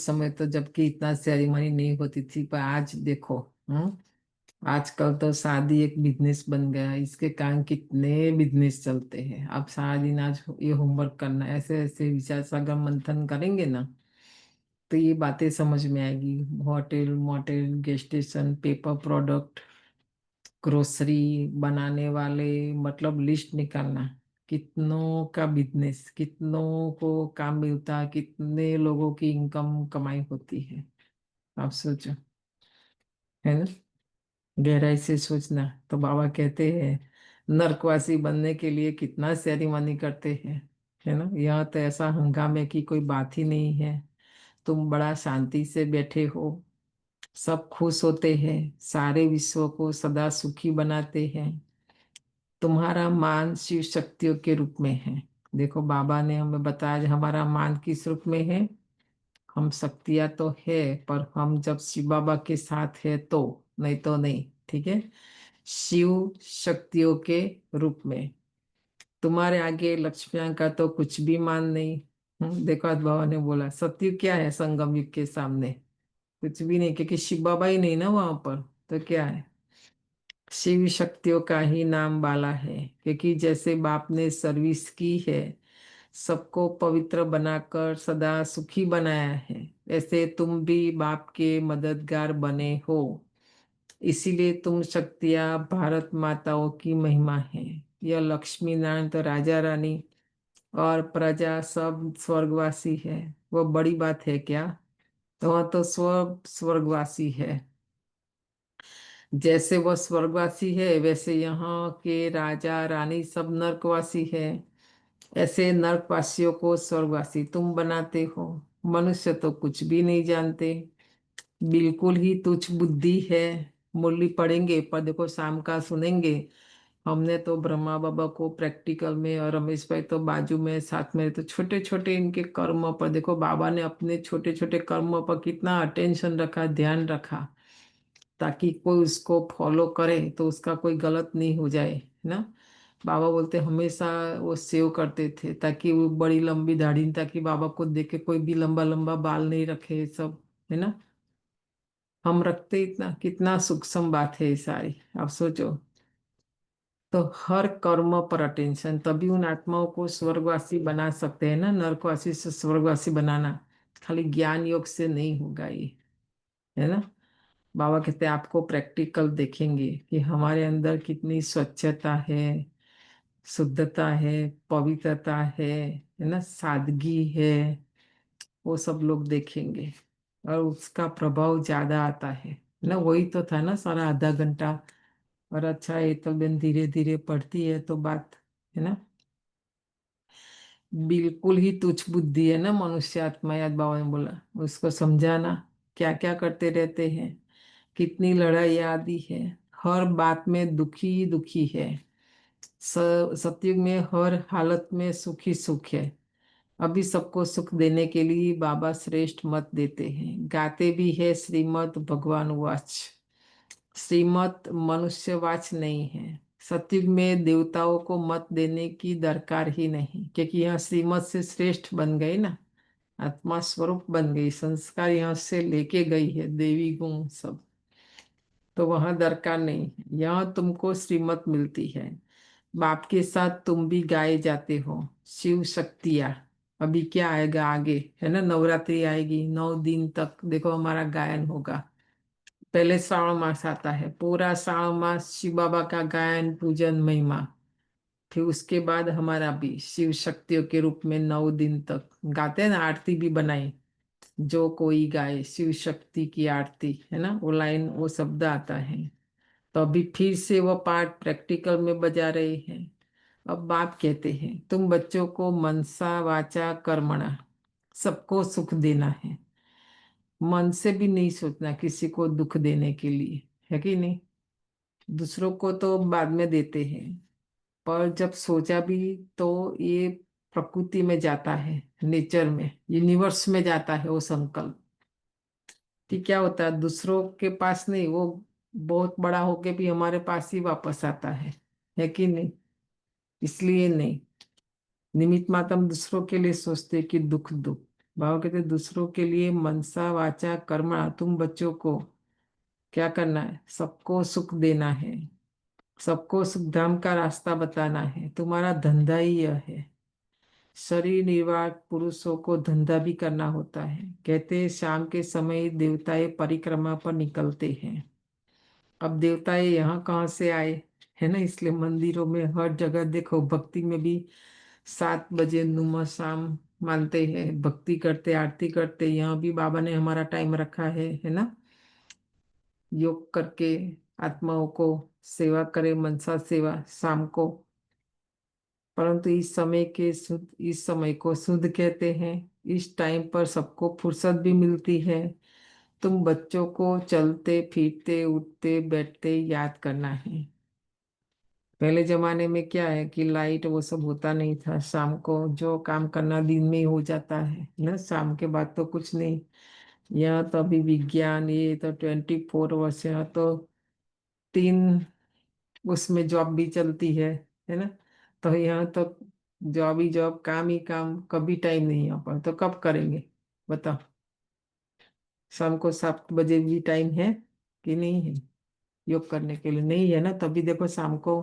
समय तो जबकि इतना सेरेमनी नहीं होती थी, पर आज देखो आजकल तो शादी एक बिजनेस बन गया है। इसके कारण कितने बिजनेस चलते हैं। अब सारा दिन आज ये होमवर्क करना, ऐसे ऐसे विचार सागर मंथन करेंगे ना तो ये बातें समझ में आएगी। Hotel motel guest station paper product grocery बनाने वाले, मतलब लिस्ट निकालना कितनों का बिजनेस, कितनों को काम मिलता है, कितने लोगों की इनकम कमाई होती है। आप सोचो, है ना। गहराई से सोचना। तो बाबा कहते हैं नरकवासी बनने के लिए कितना सेरेमनी करते हैं, है ना। यहाँ तो ऐसा हंगामे की कोई बात ही नहीं है। तुम बड़ा शांति से बैठे हो, सब खुश होते हैं, सारे विश्व को सदा सुखी बनाते हैं। तुम्हारा मान शिव शक्तियों के रूप में है। देखो बाबा ने हमें बताया हमारा मान किस रूप में है। हम शक्तियां तो है, पर हम जब शिव बाबा के साथ है तो, नहीं तो नहीं। ठीक है, शिव शक्तियों के रूप में। तुम्हारे आगे लक्ष्मियां का तो कुछ भी मान नहीं, देखो आज बाबा ने बोला सतयुग क्या है संगम युग के सामने, कुछ भी नहीं, क्योंकि शिव बाबा ही नहीं ना वहां पर, तो क्या है, शिव शक्तियों का ही नाम बाला है। क्योंकि जैसे बाप ने सर्विस की है, सबको पवित्र बनाकर सदा सुखी बनाया है, ऐसे तुम भी बाप के मददगार बने हो। इसीलिए तुम शक्तियां भारत माताओं की महिमा है। यह लक्ष्मी नारायण तो राजा रानी और प्रजा सब स्वर्गवासी है। वो बड़ी बात है क्या? तो वह तो स्वर्गवासी है। जैसे वह स्वर्गवासी है वैसे यहाँ के राजा रानी सब नर्कवासी है। ऐसे नर्कवासियों को स्वर्गवासी तुम बनाते हो। मनुष्य तो कुछ भी नहीं जानते, बिल्कुल ही तुच्छ बुद्धि है। मुरली पढ़ेंगे पर देखो शाम का सुनेंगे। हमने तो ब्रह्मा बाबा को प्रैक्टिकल में और रमेश भाई तो बाजू में साथ में, तो छोटे छोटे इनके कर्म पर देखो, बाबा ने अपने छोटे छोटे कर्म पर कितना अटेंशन रखा, ध्यान रखा, ताकि कोई उसको फॉलो करे तो उसका कोई गलत नहीं हो जाए ना। बाबा बोलते हमेशा वो सेव करते थे ताकि वो बड़ी लंबी दाढ़ी, ताकि बाबा को देख के कोई भी लंबा लंबा बाल नहीं रखे, ये सब है ना। हम रखते इतना, कितना सूक्ष्म बात है ये सारी, आप सोचो। तो हर कर्म पर अटेंशन, तभी उन आत्माओं को स्वर्गवासी बना सकते हैं ना। नरकवासी से स्वर्गवासी बनाना खाली ज्ञान योग से नहीं होगा ये, है ना। बाबा कहते हैं आपको प्रैक्टिकल देखेंगे कि हमारे अंदर कितनी स्वच्छता है, शुद्धता है, पवित्रता है ना, सादगी है, वो सब लोग देखेंगे। और उसका प्रभाव ज्यादा आता है ना। वही तो था ना सारा आधा घंटा। और अच्छा ये तो बिन धीरे धीरे पढ़ती है तो बात, है ना। बिल्कुल ही तुच्छ बुद्धि है ना मनुष्य आत्मा, याद बाबा ने बोला, उसको समझाना। क्या क्या करते रहते हैं, कितनी लड़ाई आदि है, हर बात में दुखी ही दुखी है। सतयुग में हर हालत में सुख ही सुख है। अभी सबको सुख देने के लिए बाबा श्रेष्ठ मत देते हैं, गाते भी है श्रीमद् भगवान वाच। श्रीमत मनुष्यवाच नहीं है। सतयुग में देवताओं को मत देने की दरकार ही नहीं, क्योंकि यहाँ श्रीमत से श्रेष्ठ बन गए ना, आत्मा स्वरूप बन गई, संस्कार यहाँ से लेके गई है, देवी गुण सब। तो वहां दरकार नहीं है, यहाँ तुमको श्रीमत मिलती है। बाप के साथ तुम भी गाए जाते हो शिव शक्तियाँ। अभी क्या आएगा आगे, है ना, नवरात्रि आएगी, 9 दिन तक देखो हमारा गायन होगा। पहले श्रावण मास आता है, पूरा श्रावण मास शिव बाबा का गायन पूजन महिमा। फिर उसके बाद हमारा भी शिव शक्तियों के रूप में 9 दिन तक गाते हैं ना। आरती भी बनाई, जो कोई गाए शिव शक्ति की आरती, है ना, वो लाइन वो शब्द आता है। तो अभी फिर से वो पार्ट प्रैक्टिकल में बजा रहे हैं। अब बाप कहते हैं तुम बच्चों को मनसा वाचा कर्मणा सबको सुख देना है। मन से भी नहीं सोचना किसी को दुख देने के लिए, है कि नहीं। दूसरों को तो बाद में देते हैं, पर जब सोचा भी तो ये प्रकृति में जाता है, नेचर में, यूनिवर्स में जाता है वो संकल्प। कि क्या होता है दूसरों के पास नहीं, वो बहुत बड़ा होके भी हमारे पास ही वापस आता है कि नहीं। इसलिए नहीं, निमित्त मात्र हम दूसरों के लिए सोचते कि दुख दुख। बाबा कहते दूसरों के लिए मनसा वाचा कर्मा, तुम बच्चों को क्या करना है, सबको सुख देना है, सबको सुख धाम का रास्ता बताना है। तुम्हारा धंधा ही यह है। शरीर निर्वाह पुरुषों को धंधा भी करना होता है। कहते हैं शाम के समय देवताएं परिक्रमा पर निकलते हैं। अब देवताएं यहाँ कहाँ से आए, है ना। इसलिए मंदिरों में हर जगह देखो, भक्ति में भी 7 बजे नुमा शाम मानते हैं, भक्ति करते आरती करते। यहाँ भी बाबा ने हमारा टाइम रखा है ना। योग करके आत्माओं को सेवा करे, मनसा सेवा शाम को। परंतु इस समय को शुद्ध कहते हैं। इस टाइम पर सबको फुर्सत भी मिलती है। तुम बच्चों को चलते फिरते उठते बैठते याद करना है। पहले जमाने में क्या है कि लाइट वो सब होता नहीं था, शाम को जो काम करना दिन में ही हो जाता है ना, शाम के बाद तो कुछ नहीं। यहाँ तो अभी विज्ञान, ये तो 24 आवर्स, यहाँ तो 3 उसमें जॉब भी चलती है ना। तो यहाँ तो जॉब ही जॉब, काम ही काम, कभी टाइम नहीं है पर, तो कब करेंगे बताओ? शाम को 7 बजे भी टाइम है कि नहीं है योग करने के लिए? नहीं है ना, तभी देखो शाम को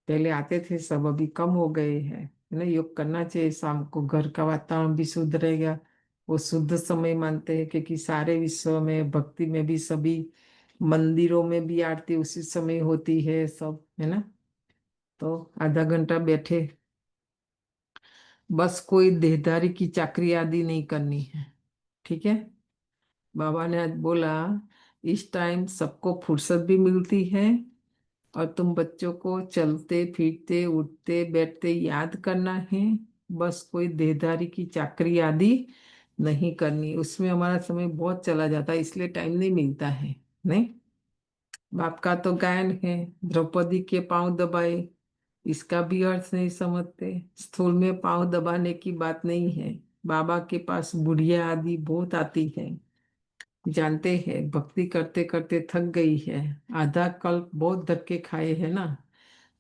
पहले आते थे सब, अभी कम हो गए हैं, है ना। योग करना चाहिए शाम को, घर का वातावरण भी शुद्ध रहेगा। वो शुद्ध समय मानते हैं क्योंकि सारे विश्व में भक्ति में भी सभी मंदिरों में भी आरती उसी समय होती है सब, है ना। तो आधा घंटा बैठे, बस कोई देहधारी की चाकरी आदि नहीं करनी है, ठीक है। बाबा ने आज बोला इस टाइम सबको फुर्सत भी मिलती है, और तुम बच्चों को चलते फिरते उठते बैठते याद करना है, बस कोई देहधारी की चाकरी आदि नहीं करनी। उसमें हमारा समय बहुत चला जाता है, इसलिए टाइम नहीं मिलता है। नहीं, बाप का तो गायन है, द्रौपदी के पांव दबाए, इसका भी अर्थ नहीं समझते। स्थूल में पांव दबाने की बात नहीं है, बाबा के पास बुढ़िया आदि बहुत आती है, जानते हैं भक्ति करते करते थक गई है, आधा कल्प बहुत धक्के खाए हैं ना,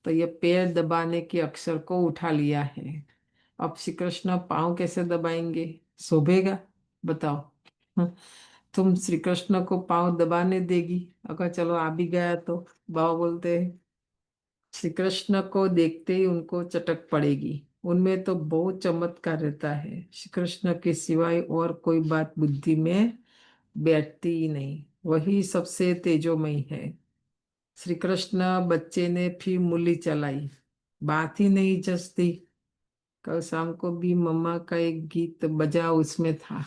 तो ये पैर दबाने के अक्षर को उठा लिया है। अब श्री कृष्ण पाँव कैसे दबाएंगे, शोभेगा बताओ? हं? तुम श्री कृष्ण को पाँव दबाने देगी? अगर चलो आ भी गया तो बाबा बोलते हैं श्री कृष्ण को देखते ही उनको चटक पड़ेगी, उनमें तो बहुत चमत्कार रहता है, श्री कृष्ण के सिवाय और कोई बात बुद्धि में बैठती ही नहीं, वही सबसे तेजोमयी है। श्री कृष्ण बच्चे ने फिर मूली चलाई, बात ही नहीं जचती। कल शाम को भी मम्मा का एक गीत बजा, उसमें था,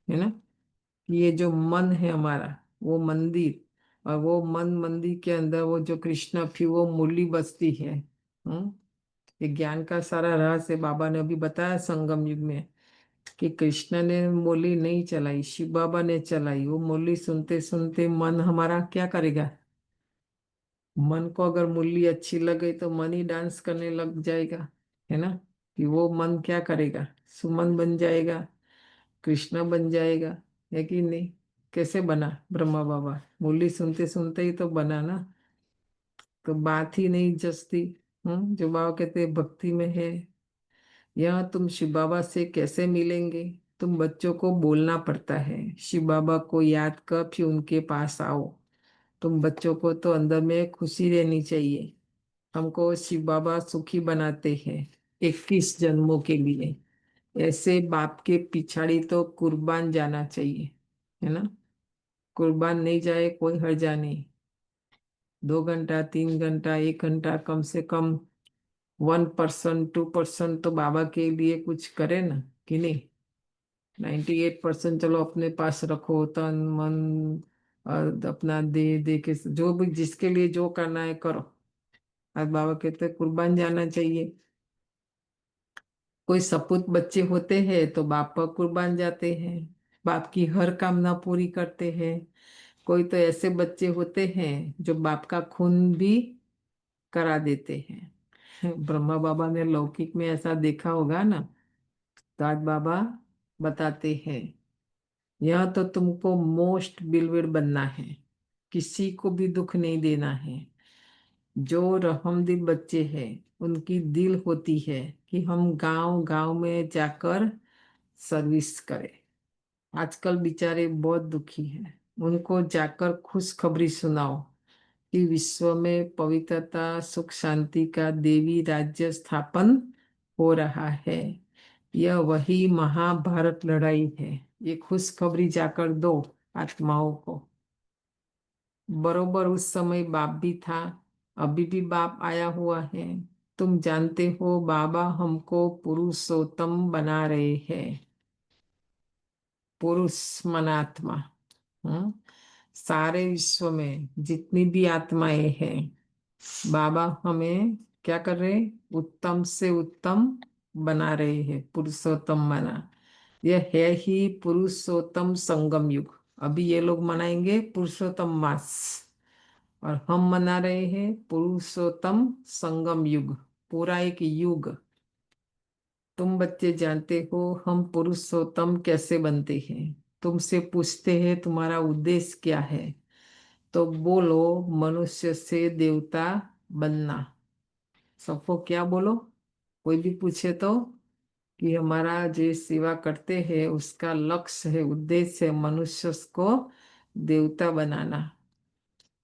है ना, कि ये जो मन है हमारा वो मंदिर, और वो मन मंदिर के अंदर वो जो कृष्ण फिर वो मुरली बजती है। ये ज्ञान का सारा रहस्य बाबा ने अभी बताया संगम युग में, कि कृष्ण ने मुरली नहीं चलाई, शिव बाबा ने चलाई। वो मुरली सुनते सुनते मन हमारा क्या करेगा? मन को अगर मुरली अच्छी लगे तो मन ही डांस करने लग जाएगा, है ना। कि वो मन क्या करेगा? सुमन बन जाएगा, कृष्ण बन जाएगा, है कि नहीं? कैसे बना ब्रह्मा बाबा? मुरली सुनते सुनते ही तो बना ना। तो बात ही नहीं जचती। जो बाबा कहते हैं भक्ति में है, यहाँ तुम शिव बाबा से कैसे मिलेंगे? तुम बच्चों को बोलना पड़ता है, शिव बाबा को याद कर फिर उनके पास आओ। तुम बच्चों को तो अंदर में खुशी रहनी चाहिए। हमको शिव बाबा सुखी बनाते हैं 21 जन्मों के लिए, ऐसे बाप के पिछाड़ी तो कुर्बान जाना चाहिए, है ना। कुर्बान नहीं जाए कोई हर्जा नहीं। 2 घंटा 3 घंटा 1 घंटा कम से कम 1% 2% तो बाबा के लिए कुछ करे ना, कि नहीं? 98% चलो अपने पास रखो, तन मन और अपना दे दे के जो भी जिसके लिए जो करना है करो। आज बाबा कहते हैं कुर्बान जाना चाहिए। कोई सपूत बच्चे होते हैं तो बाप पर कुर्बान जाते हैं, बाप की हर कामना पूरी करते हैं। कोई तो ऐसे बच्चे होते हैं जो बाप का खून भी करा देते हैं। ब्रह्मा बाबा ने लौकिक में ऐसा देखा होगा ना। तो आज बाबा बताते हैं यह तो तुमको मोस्ट बिलवेड बनना है, किसी को भी दुख नहीं देना है। जो रहमदिल बच्चे हैं उनकी दिल होती है कि हम गांव गांव में जाकर सर्विस करें। आजकल बेचारे बहुत दुखी हैं, उनको जाकर खुशखबरी सुनाओ कि विश्व में पवित्रता सुख शांति का देवी राज्य स्थापन हो रहा है। यह वही महाभारत लड़ाई है, ये खुशखबरी जाकर दो आत्माओं को। बरोबर उस समय बाप भी था, अभी भी बाप आया हुआ है। तुम जानते हो बाबा हमको पुरुषोत्तम बना रहे हैं, पुरुष मनात्मा। सारे विश्व में जितनी भी आत्माएं हैं, बाबा हमें क्या कर रहे हैं? उत्तम से उत्तम बना रहे हैं, पुरुषोत्तम बना। यह है ही पुरुषोत्तम संगम युग। अभी ये लोग मनाएंगे पुरुषोत्तम मास, और हम मना रहे हैं पुरुषोत्तम संगम युग, पूरा एक युग। तुम बच्चे जानते हो हम पुरुषोत्तम कैसे बनते हैं? तुमसे पूछते हैं तुम्हारा उद्देश्य क्या है, तो बोलो मनुष्य से देवता बनना। सबको क्या बोलो? कोई भी पूछे तो कि हमारा जो सेवा करते हैं उसका लक्ष्य है, उद्देश्य है मनुष्य को देवता बनाना।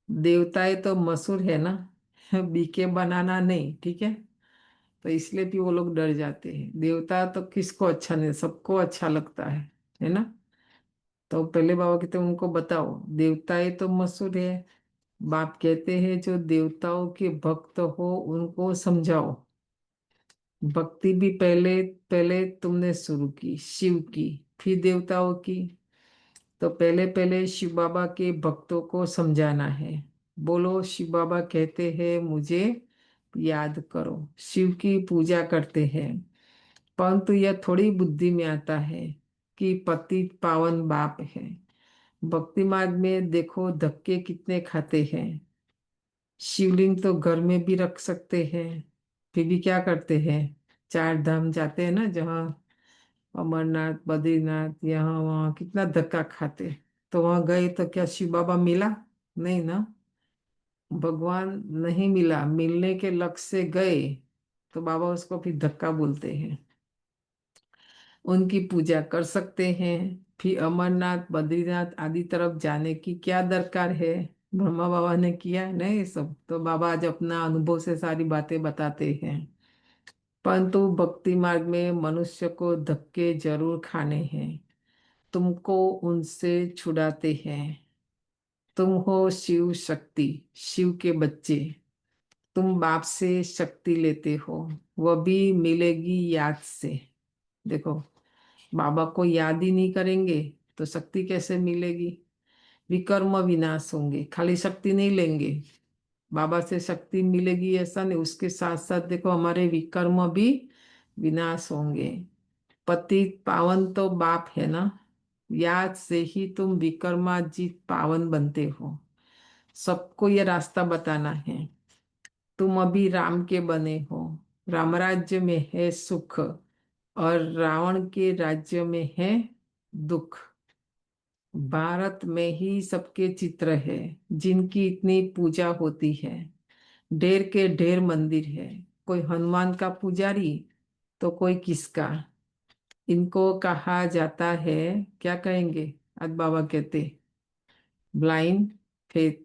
देवताएं तो मशहूर है ना, बीके बनाना नहीं, ठीक है। तो इसलिए भी वो लोग डर जाते हैं। देवता तो किसको अच्छा नहीं, सबको अच्छा लगता है ना। तो पहले बाबा कहते हैं उनको बताओ, देवताएं तो मशहूर है। बाप कहते हैं जो देवताओं के भक्त हो उनको समझाओ। भक्ति भी पहले पहले तुमने शुरू की शिव की, फिर देवताओं की। तो पहले पहले शिव बाबा के भक्तों को समझाना है। बोलो शिव बाबा कहते हैं मुझे याद करो, शिव की पूजा करते हैं। परंतु यह थोड़ी बुद्धि में आता है कि पति पावन बाप है। भक्ति मार्ग में देखो धक्के कितने खाते हैं। शिवलिंग तो घर में भी रख सकते हैं, फिर भी क्या करते हैं, 4 धाम जाते हैं ना, जहाँ अमरनाथ बद्रीनाथ यहाँ वहाँ, कितना धक्का खाते। तो वहां गए तो क्या शिव बाबा मिला? नहीं ना, भगवान नहीं मिला। मिलने के लक्ष्य से गए तो बाबा उसको फिर धक्का बोलते हैं। उनकी पूजा कर सकते हैं, फिर अमरनाथ बद्रीनाथ आदि तरफ जाने की क्या दरकार है? ब्रह्मा बाबा ने किया है ना ये सब। तो बाबा आज अपना अनुभव से सारी बातें बताते हैं। परंतु भक्ति मार्ग में मनुष्य को धक्के जरूर खाने हैं। तुमको उनसे छुड़ाते हैं। तुम हो शिव शक्ति, शिव के बच्चे। तुम बाप से शक्ति लेते हो, वह भी मिलेगी याद से। देखो, बाबा को याद ही नहीं करेंगे तो शक्ति कैसे मिलेगी? विकर्म विनाश होंगे, खाली शक्ति नहीं लेंगे। बाबा से शक्ति मिलेगी ऐसा नहीं, उसके साथ साथ देखो हमारे विकर्म भी विनाश होंगे। पतित पावन तो बाप है ना, याद से ही तुम विकर्माजीत पावन बनते हो। सबको ये रास्ता बताना है। तुम अभी राम के बने हो। राम राज्य में है सुख और रावण के राज्य में है दुख। भारत में ही सबके चित्र है जिनकी इतनी पूजा होती है। ढेर के ढेर मंदिर है, कोई हनुमान का पुजारी तो कोई किसका। इनको कहा जाता है, क्या कहेंगे, आज बाबा कहते ब्लाइंड फेथ,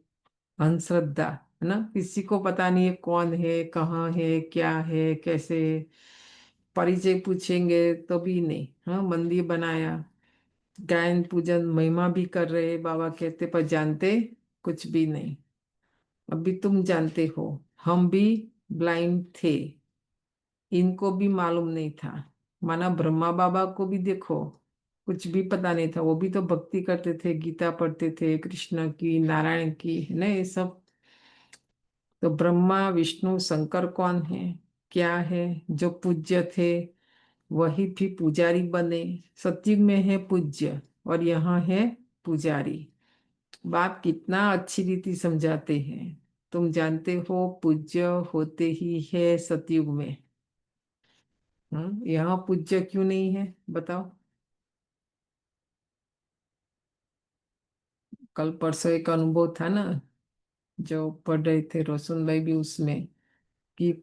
अंधश्रद्धा, है ना। किसी को पता नहीं है कौन है, कहाँ है, क्या है, कैसे। परिचय पूछेंगे तो भी नहीं। हाँ, मंदिर बनाया, गायन पूजन महिमा भी कर रहे बाबा कहते, पर जानते कुछ भी नहीं। अभी तुम जानते हो, हम भी ब्लाइंड थे, इनको भी मालूम नहीं था। माना ब्रह्मा बाबा को भी देखो, कुछ भी पता नहीं था। वो भी तो भक्ति करते थे, गीता पढ़ते थे, कृष्ण की नारायण की, है ना, ये सब। तो ब्रह्मा विष्णु शंकर कौन है, क्या है? जो पूज्य थे वही भी पुजारी बने। सतयुग में है पूज्य और यहाँ है पुजारी। बाप कितना अच्छी रीति समझाते हैं। तुम जानते हो पूज्य होते ही है सतयुग में। यहाँ पूज्य क्यों नहीं है बताओ? कल परसों एक अनुभव था ना, जो पढ़ रहे थे रोशन भाई भी, उसमें कि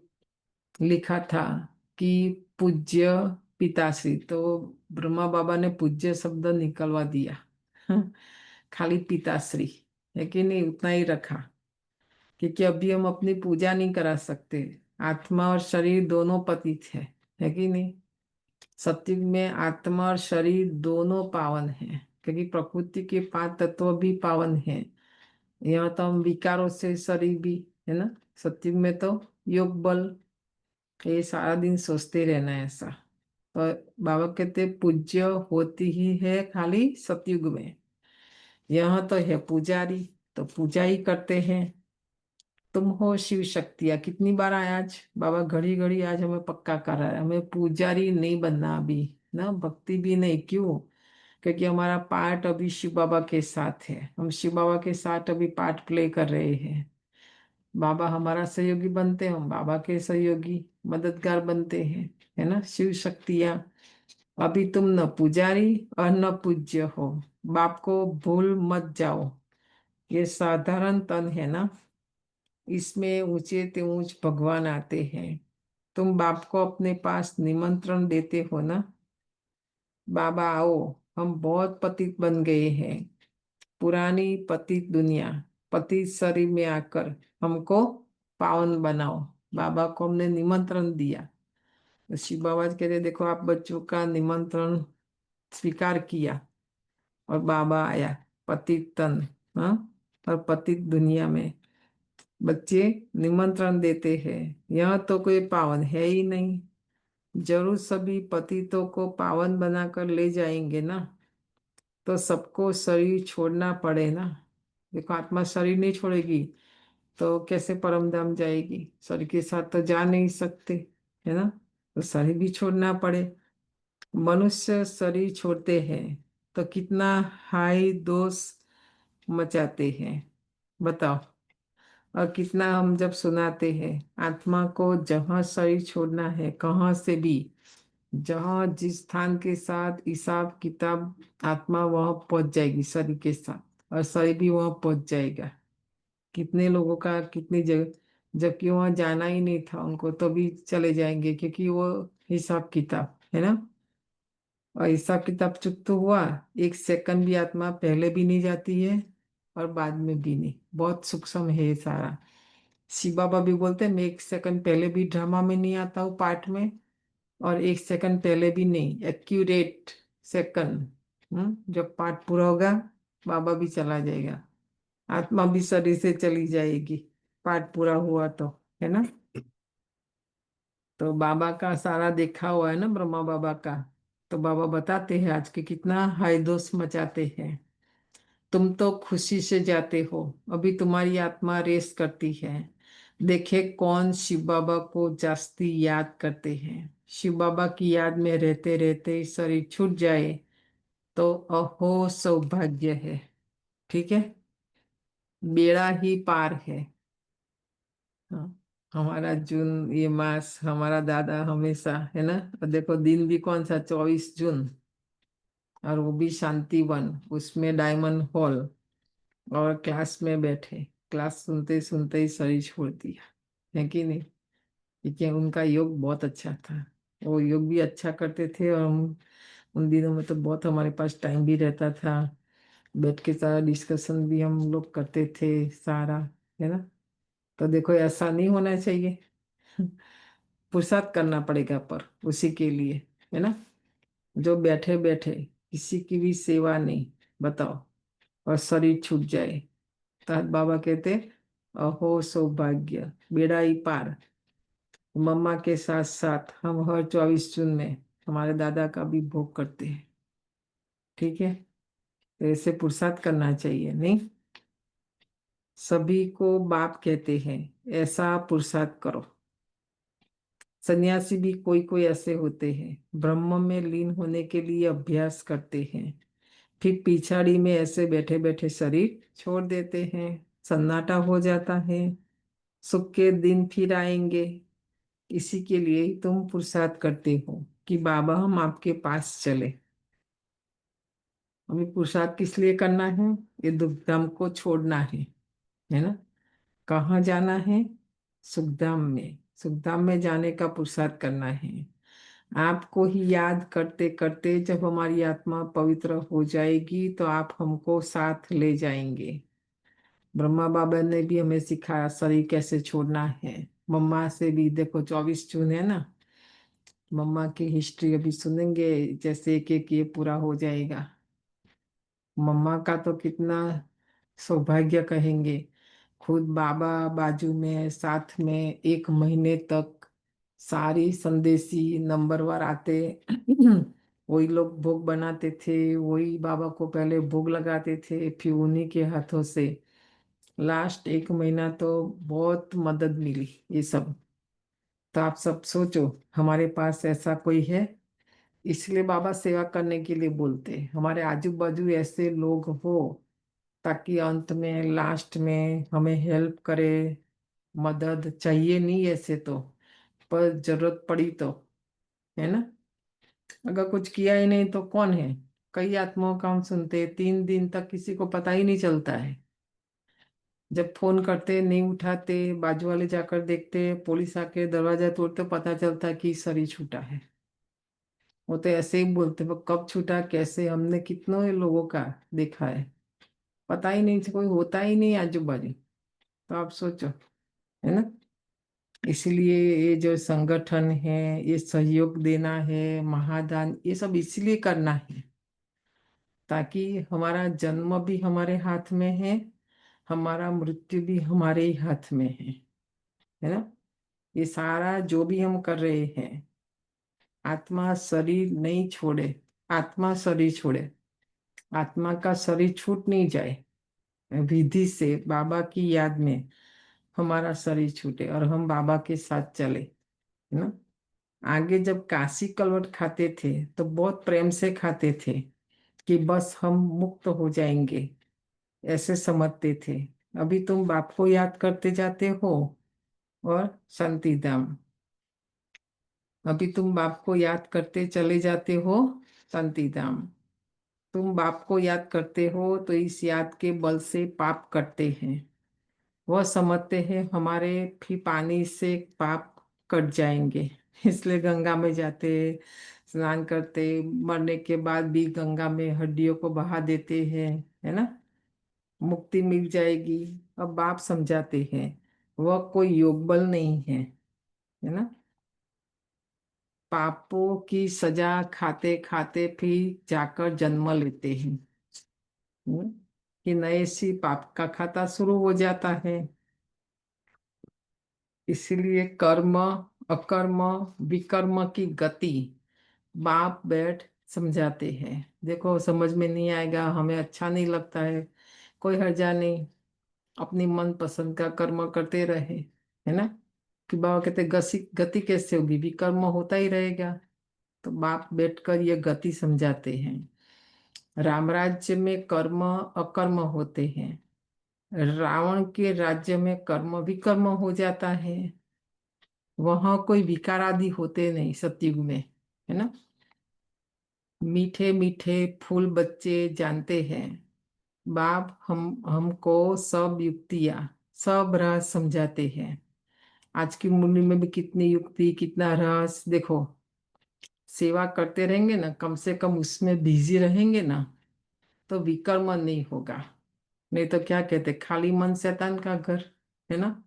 लिखा था कि पूज्य पिताश्री, तो ब्रह्मा बाबा ने पूज्य शब्द निकलवा दिया। खाली पिताश्री है कि नहीं, उतना ही रखा। क्योंकि अभी हम अपनी पूजा नहीं करा सकते। आत्मा और शरीर दोनों पतित है कि नहीं। सत्युग में आत्मा और शरीर दोनों पावन हैं, क्योंकि प्रकृति के 5 तत्व भी पावन हैं। यहाँ तो हम विकारों से शरीर भी, है ना। सत्युग में तो योग बल, ये सारा दिन सोचते रहना है ऐसा। तो बाबा कहते पूज्य होती ही है खाली सतयुग में। यहाँ तो है पुजारी, तो पूजा ही करते हैं। तुम हो शिव शक्तियाँ, कितनी बार आया आज बाबा, घड़ी घड़ी आज हमें पक्का कर रहा है, हमें पुजारी नहीं बनना अभी ना, भक्ति भी नहीं। क्यों? क्योंकि हमारा पार्ट अभी शिव बाबा के साथ है। हम शिव बाबा के साथ अभी पार्ट प्ले कर रहे हैं। बाबा हमारा सहयोगी बनते हैं, हम बाबा के सहयोगी मददगार बनते हैं, है ना। शिव शक्तियाँ, अभी तुम न पुजारी और न पूज्य हो। बाप को भूल मत जाओ। ये साधारण तन है ना, इसमें ऊंचे ते ऊंच भगवान आते हैं। तुम बाप को अपने पास निमंत्रण देते हो ना, बाबा आओ, हम बहुत पतित बन गए हैं, पुरानी पतित दुनिया, पतित शरीर में आकर हमको पावन बनाओ। बाबा को हमने निमंत्रण दिया। तो शिव बाबा जी कहते देखो आप बच्चों का निमंत्रण स्वीकार किया और बाबा आया पतित तन, हाँ, और पतित दुनिया में बच्चे निमंत्रण देते हैं। यह तो कोई पावन है ही नहीं, जरूर सभी पतितों को पावन बनाकर ले जाएंगे ना, तो सबको शरीर छोड़ना पड़े ना। देखो आत्मा शरीर नहीं छोड़ेगी तो कैसे परम धाम जाएगी, शरीर के साथ तो जा नहीं सकते, है ना, तो शरीर भी छोड़ना पड़े। मनुष्य शरीर छोड़ते हैं तो कितना हाई दोष मचाते हैं, बताओ। और कितना हम जब सुनाते हैं आत्मा को जहाँ शरीर छोड़ना है, कहाँ से भी, जहाँ जिस स्थान के साथ हिसाब किताब, आत्मा वहाँ पहुंच जाएगी शरीर के साथ, और शरीर भी वहाँ पहुंच जाएगा। कितने लोगों का कितनी जगह, जबकि वहाँ जाना ही नहीं था उनको, तो भी चले जाएंगे, क्योंकि वो हिसाब किताब है ना। और हिसाब किताब चुप तो हुआ, एक सेकंड भी आत्मा पहले भी नहीं जाती है और बाद में भी नहीं, बहुत सूक्ष्म है ये सारा। शिव बाबा भी बोलते हैं मैं एक सेकंड पहले भी ड्रामा में नहीं आता हूँ पार्ट में, और एक सेकंड पहले भी नहीं, एक्यूरेट सेकंड। जब पाठ पूरा होगा बाबा भी चला जाएगा, आत्मा भी शरीर से चली जाएगी, पाठ पूरा हुआ तो, है ना। तो बाबा का सारा देखा हुआ है ना, ब्रह्मा बाबा का। तो बाबा बताते हैं आज के कितना हाय दोष मचाते हैं। तुम तो खुशी से जाते हो, अभी तुम्हारी आत्मा रेस करती है, देखे कौन शिव बाबा को जास्ती याद करते हैं। शिव बाबा की याद में रहते रहते शरीर छूट जाए तो अहो सौभाग्य है, ठीक है, बेड़ा ही पार है। हाँ, हमारा जून ये मास, हमारा दादा हमेशा, है ना। और देखो दिन भी कौन सा, 24 जून, और वो भी शांति वन, उसमें डायमंड हॉल, और क्लास में बैठे, क्लास सुनते सुनते ही शरीर छोड़ दिया, है कि नहीं। क्योंकि उनका योग बहुत अच्छा था, वो योग भी अच्छा करते थे, और हम उन दिनों में तो बहुत हमारे पास टाइम भी रहता था, बैठ के सारा डिस्कशन भी हम लोग करते थे सारा, है ना। तो देखो ऐसा नहीं होना चाहिए, पुरुषार्थ करना पड़ेगा पर उसी के लिए, है ना। जो बैठे बैठे किसी की भी सेवा नहीं, बताओ, और शरीर छूट जाए, तो बाबा कहते अहो सौभाग्य, बेड़ा ही पार। मम्मा के साथ साथ हम हर 24 जून में हमारे दादा का भी भोग करते हैं, ठीक है। तो ऐसे पुरुषार्थ करना चाहिए, नहीं, सभी को बाप कहते हैं, ऐसा पुरुषार्थ करो। सन्यासी भी कोई कोई ऐसे होते हैं, ब्रह्म में लीन होने के लिए अभ्यास करते हैं, फिर पिछाड़ी में ऐसे बैठे बैठे शरीर छोड़ देते हैं, सन्नाटा हो जाता है, सुख के दिन फिर आएंगे। इसी के लिए ही तुम पुरुषार्थ करते हो कि बाबा हम आपके पास चले। हमें पुरुषार्थ किस लिए करना है, ये दुखधाम को छोड़ना है ना। कहाँ जाना है, सुखधाम में, सुखधाम में जाने का पुरुषार्थ करना है। आपको ही याद करते करते जब हमारी आत्मा पवित्र हो जाएगी तो आप हमको साथ ले जाएंगे। ब्रह्मा बाबा ने भी हमें सिखाया शरीर कैसे छोड़ना है। मम्मा से भी देखो 24 जून है ना, मम्मा की हिस्ट्री अभी सुनेंगे, जैसे एक एक ये पूरा हो जाएगा। मम्मा का तो कितना सौभाग्य कहेंगे, खुद बाबा बाजू में साथ में 1 महीने तक सारी संदेशी नंबरवार आते वही लोग भोग बनाते थे, वही बाबा को पहले भोग लगाते थे, फिर उन्हीं के हाथों से लास्ट 1 महीना तो बहुत मदद मिली ये सब। तो आप सब सोचो हमारे पास ऐसा कोई है, इसलिए बाबा सेवा करने के लिए बोलते हैं, हमारे आजू बाजू ऐसे लोग हो ताकि अंत में लास्ट में हमें हेल्प करे। मदद चाहिए नहीं ऐसे तो, पर जरूरत पड़ी तो, है ना। अगर कुछ किया ही नहीं तो कौन है। कई आत्माओं का हम सुनते हैं 3 दिन तक किसी को पता ही नहीं चलता है, जब फोन करते नहीं उठाते, बाजू वाले जाकर देखते, पुलिस आके दरवाजा तोड़ते, पता चलता कि सर ही छूटा है। वो तो ऐसे ही बोलते, वो कब छूटा कैसे, हमने कितनों लोगों का देखा है, पता ही नहीं, कोई होता ही नहीं आजू बाजू। तो आप सोचो, है ना। इसलिए ये जो संगठन है, ये सहयोग देना है, महादान, ये सब इसलिए करना है ताकि हमारा जन्म भी हमारे हाथ में है, हमारा मृत्यु भी हमारे ही हाथ में है ना। ये सारा जो भी हम कर रहे हैं, आत्मा शरीर नहीं छोड़े, आत्मा शरीर छोड़े, आत्मा का शरीर छूट नहीं जाए, विधि से बाबा की याद में हमारा शरीर छूटे और हम बाबा के साथ चले, है ना। आगे जब काशी कलवट खाते थे तो बहुत प्रेम से खाते थे कि बस हम मुक्त हो जाएंगे, ऐसे समझते थे। अभी तुम बाप को याद करते जाते हो और शांति धाम, अभी तुम बाप को याद करते चले जाते हो शांति धाम। तुम बाप को याद करते हो तो इस याद के बल से पाप करते हैं, वह समझते हैं हमारे भी पानी से पाप कट जाएंगे, इसलिए गंगा में जाते, स्नान करते, मरने के बाद भी गंगा में हड्डियों को बहा देते हैं, है ना, मुक्ति मिल जाएगी। अब बाप समझाते हैं वह कोई योग बल नहीं है ना। पापों की सजा खाते खाते फिर जाकर जन्म लेते हैं, कि नए सी पाप का खाता शुरू हो जाता है। इसीलिए कर्म अकर्म विकर्म की गति बाप बैठ समझाते हैं। देखो समझ में नहीं आएगा, हमें अच्छा नहीं लगता है, कोई हर्जा नहीं, अपनी मन पसंद का कर्म करते रहे, है ना। कि बाबा कहते गति गति कैसे होगी, विकर्म होता ही रहेगा। तो बाप बैठकर ये गति समझाते हैं। राम राज्य में कर्म अकर्म होते हैं, रावण के राज्य में कर्म विकर्म हो जाता है, वहां कोई विकार आदि होते नहीं सतयुग में, है ना। मीठे मीठे फूल बच्चे जानते हैं, बाप हमको सब युक्तियां सब राज समझाते हैं। आज की मुरली में भी कितनी युक्ति कितना राज, देखो सेवा करते रहेंगे ना, कम से कम उसमें बिजी रहेंगे ना, तो विकर्म नहीं होगा। नहीं तो क्या कहते, खाली मन शैतान का घर, है ना।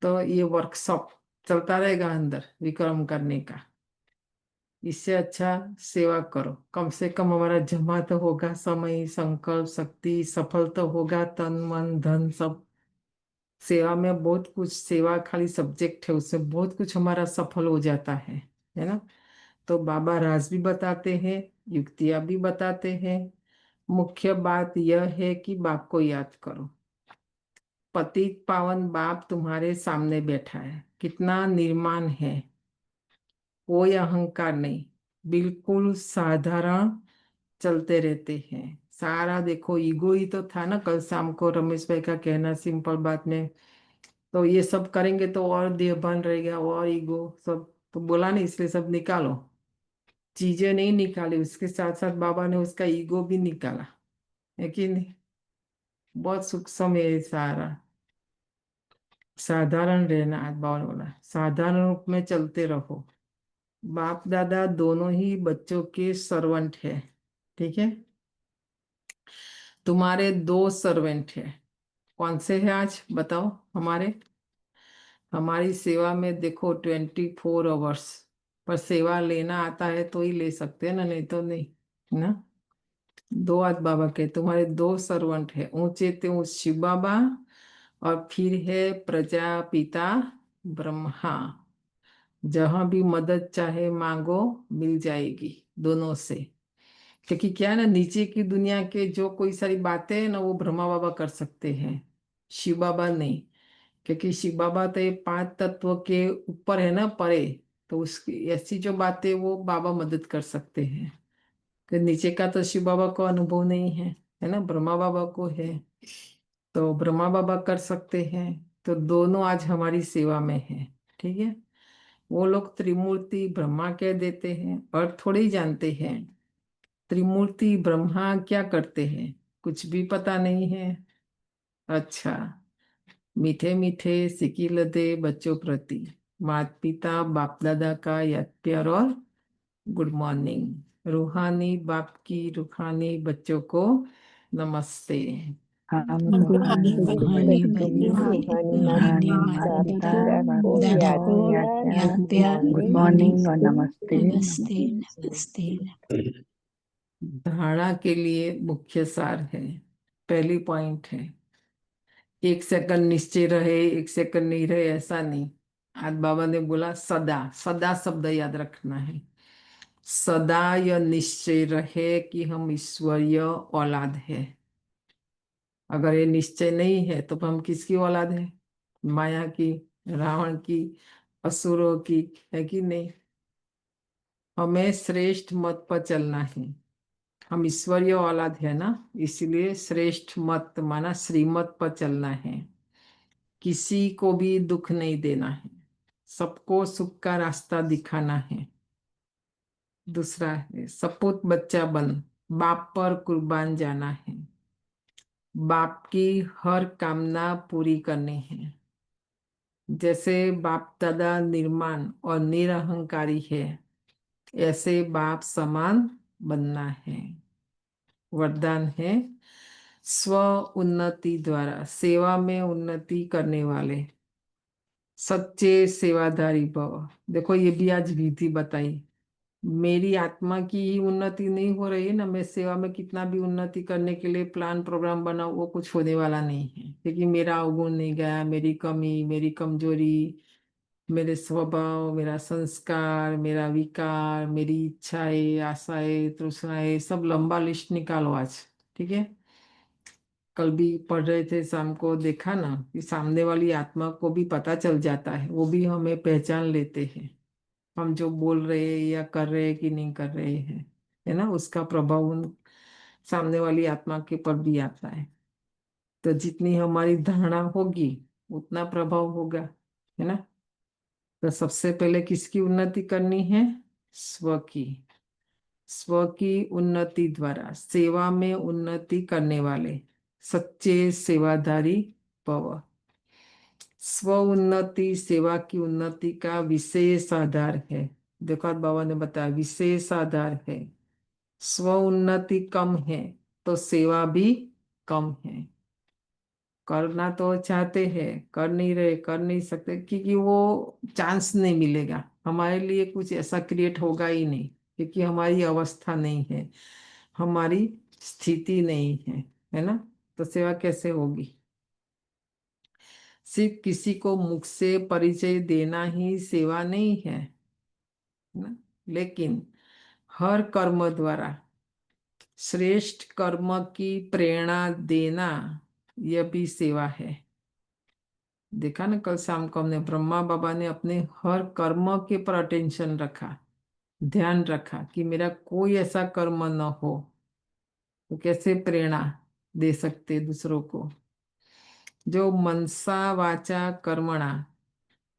तो ये वर्कशॉप चलता रहेगा अंदर विक्रम करने का। इससे अच्छा सेवा करो, कम से कम हमारा जमा तो होगा, समय संकल्प शक्ति सफल तो होगा, तन मन धन सब। सेवा में बहुत कुछ, सेवा खाली सब्जेक्ट है, उससे बहुत कुछ हमारा सफल हो जाता है ना। तो बाबा राज भी बताते हैं, युक्तियां भी बताते हैं। मुख्य बात यह है कि बाप को याद करो। पतित पावन बाप तुम्हारे सामने बैठा है, कितना निर्माण है, कोई अहंकार नहीं, बिल्कुल साधारण चलते रहते हैं। सारा देखो ईगो ही तो था ना, कल शाम को रमेश भाई का कहना सिंपल बात में। तो ये सब करेंगे तो और देहभान रहेगा और ईगो सब, तो बोला नहीं, इसलिए सब निकालो, चीजें नहीं निकाली, उसके साथ साथ बाबा ने उसका ईगो भी निकाला, है कि नहीं। बहुत सूक्ष्म है ये सारा। साधारण रहना, आज बाबा ने बोला साधारण रूप में चलते रहो। बाप दादा दोनों ही बच्चों के सर्वेंट है, ठीक है। तुम्हारे दो सर्वेंट है, कौन से है आज बताओ। हमारी सेवा में देखो 24 आवर्स, पर सेवा लेना आता है तो ही ले सकते हैं ना, नहीं तो नहीं, है ना। दो आज बाबा के तुम्हारे दो सर्वेंट है, ऊंचे ते ऊंच शिव बाबा, और फिर है प्रजापिता ब्रह्मा। जहां भी मदद चाहे मांगो मिल जाएगी दोनों से। क्योंकि क्या है ना, नीचे की दुनिया के जो कोई सारी बातें हैं ना, वो ब्रह्मा बाबा कर सकते हैं, शिव बाबा नहीं। क्योंकि शिव बाबा तो ये 5 तत्व के ऊपर है ना, परे। तो उसकी ऐसी जो बातें वो बाबा मदद कर सकते हैं, कि नीचे का तो शिव बाबा को अनुभव नहीं है ना, ब्रह्मा बाबा को है। तो ब्रह्मा बाबा कर सकते हैं। तो दोनों आज हमारी सेवा में है, ठीक है। वो लोग त्रिमूर्ति ब्रह्मा कह देते हैं और थोड़े ही जानते हैं त्रिमूर्ति ब्रह्मा क्या करते हैं, कुछ भी पता नहीं है। अच्छा, मीठे मीठे सिकिल दे बच्चों प्रति माता पिता बाप दादा का याद प्यार और गुड मॉर्निंग। रूहानी बाप की रूहानी बच्चों को नमस्ते। हम रूहानी रूहानी रूहानी बच्चों को रूहानी रूहानी माता माता पिता पिता को दादा याद को प्यार याद गुड प्यार गुड मॉर्निंग मॉर्निंग नमस्ते नमस्ते। धारणा के लिए मुख्य सार है। पहली पॉइंट है, एक सेकंड निश्चय रहे, एक सेकंड नहीं रहे, ऐसा नहीं। आज बाबा ने बोला सदा, सदा शब्द याद रखना है। सदा यह निश्चय रहे कि हम ईश्वरीय औलाद है। अगर ये निश्चय नहीं है तो हम किसकी औलाद है? माया की, रावण की, असुरों की, है कि नहीं? हमें श्रेष्ठ मत पर चलना है। हम ईश्वरीय औलाद है ना, इसलिए श्रेष्ठ मत माना श्रीमत पर चलना है। किसी को भी दुख नहीं देना है, सबको सुख का रास्ता दिखाना है। दूसरा है सपूत बच्चा बन बाप पर कुर्बान जाना है। बाप की हर कामना पूरी करनी है। जैसे बाप दादा निर्माण और निरहंकारी है, ऐसे बाप समान बनना है। वरदान है स्व उन्नति द्वारा सेवा में उन्नति करने वाले सच्चे सेवाधारी भव। देखो ये भी आज विधि बताई। मेरी आत्मा की ही उन्नति नहीं हो रही है ना, मैं सेवा में कितना भी उन्नति करने के लिए प्लान प्रोग्राम बनाऊं, वो कुछ होने वाला नहीं है, क्योंकि मेरा अवगुण नहीं गया। मेरी कमी, मेरी कमजोरी, मेरे स्वभाव, मेरा संस्कार, मेरा विकार, मेरी इच्छाएं, आशाएं, तृष्णाएं, सब लंबा लिस्ट निकालो आज। ठीक है, कल भी पढ़ रहे थे, शाम को देखा ना कि सामने वाली आत्मा को भी पता चल जाता है, वो भी हमें पहचान लेते हैं। हम जो बोल रहे हैं या कर रहे हैं कि नहीं कर रहे हैं, है ना, उसका प्रभाव उन सामने वाली आत्मा के पर भी आता है। तो जितनी हमारी धारणा होगी उतना प्रभाव होगा, है ना। तो सबसे पहले किसकी उन्नति करनी है? स्व की। स्व की उन्नति द्वारा सेवा में उन्नति करने वाले सच्चे सेवाधारी भव। स्व उन्नति सेवा की उन्नति का विशेष आधार है। देखो आज बाबा ने बताया विशेष आधार है। स्व उन्नति कम है तो सेवा भी कम है। करना तो चाहते हैं, कर नहीं रहे, कर नहीं सकते, क्योंकि वो चांस नहीं मिलेगा हमारे लिए, कुछ ऐसा क्रिएट होगा ही नहीं, क्योंकि हमारी अवस्था नहीं है, हमारी स्थिति नहीं है ना। तो सेवा कैसे होगी? सिर्फ किसी को मुख से परिचय देना ही सेवा नहीं है ना, लेकिन हर कर्म द्वारा श्रेष्ठ कर्म की प्रेरणा देना यह भी सेवा है। देखा ना, कल शाम को हमने ब्रह्मा बाबा ने अपने हर कर्म के पर अटेंशन रखा, ध्यान रखा कि मेरा कोई ऐसा कर्म न हो, तो कैसे प्रेरणा दे सकते दूसरों को। जो मनसा वाचा कर्मणा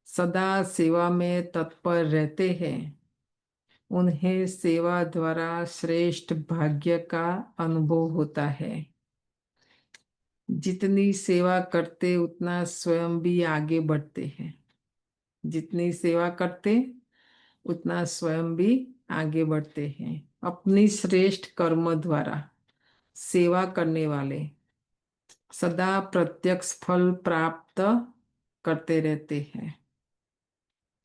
सदा सेवा में तत्पर रहते हैं, उन्हें सेवा द्वारा श्रेष्ठ भाग्य का अनुभव होता है। जितनी सेवा करते उतना स्वयं भी आगे बढ़ते हैं। जितनी सेवा करते उतना स्वयं भी आगे बढ़ते हैं। अपनी श्रेष्ठ कर्म द्वारा सेवा करने वाले सदा प्रत्यक्ष फल प्राप्त करते रहते हैं।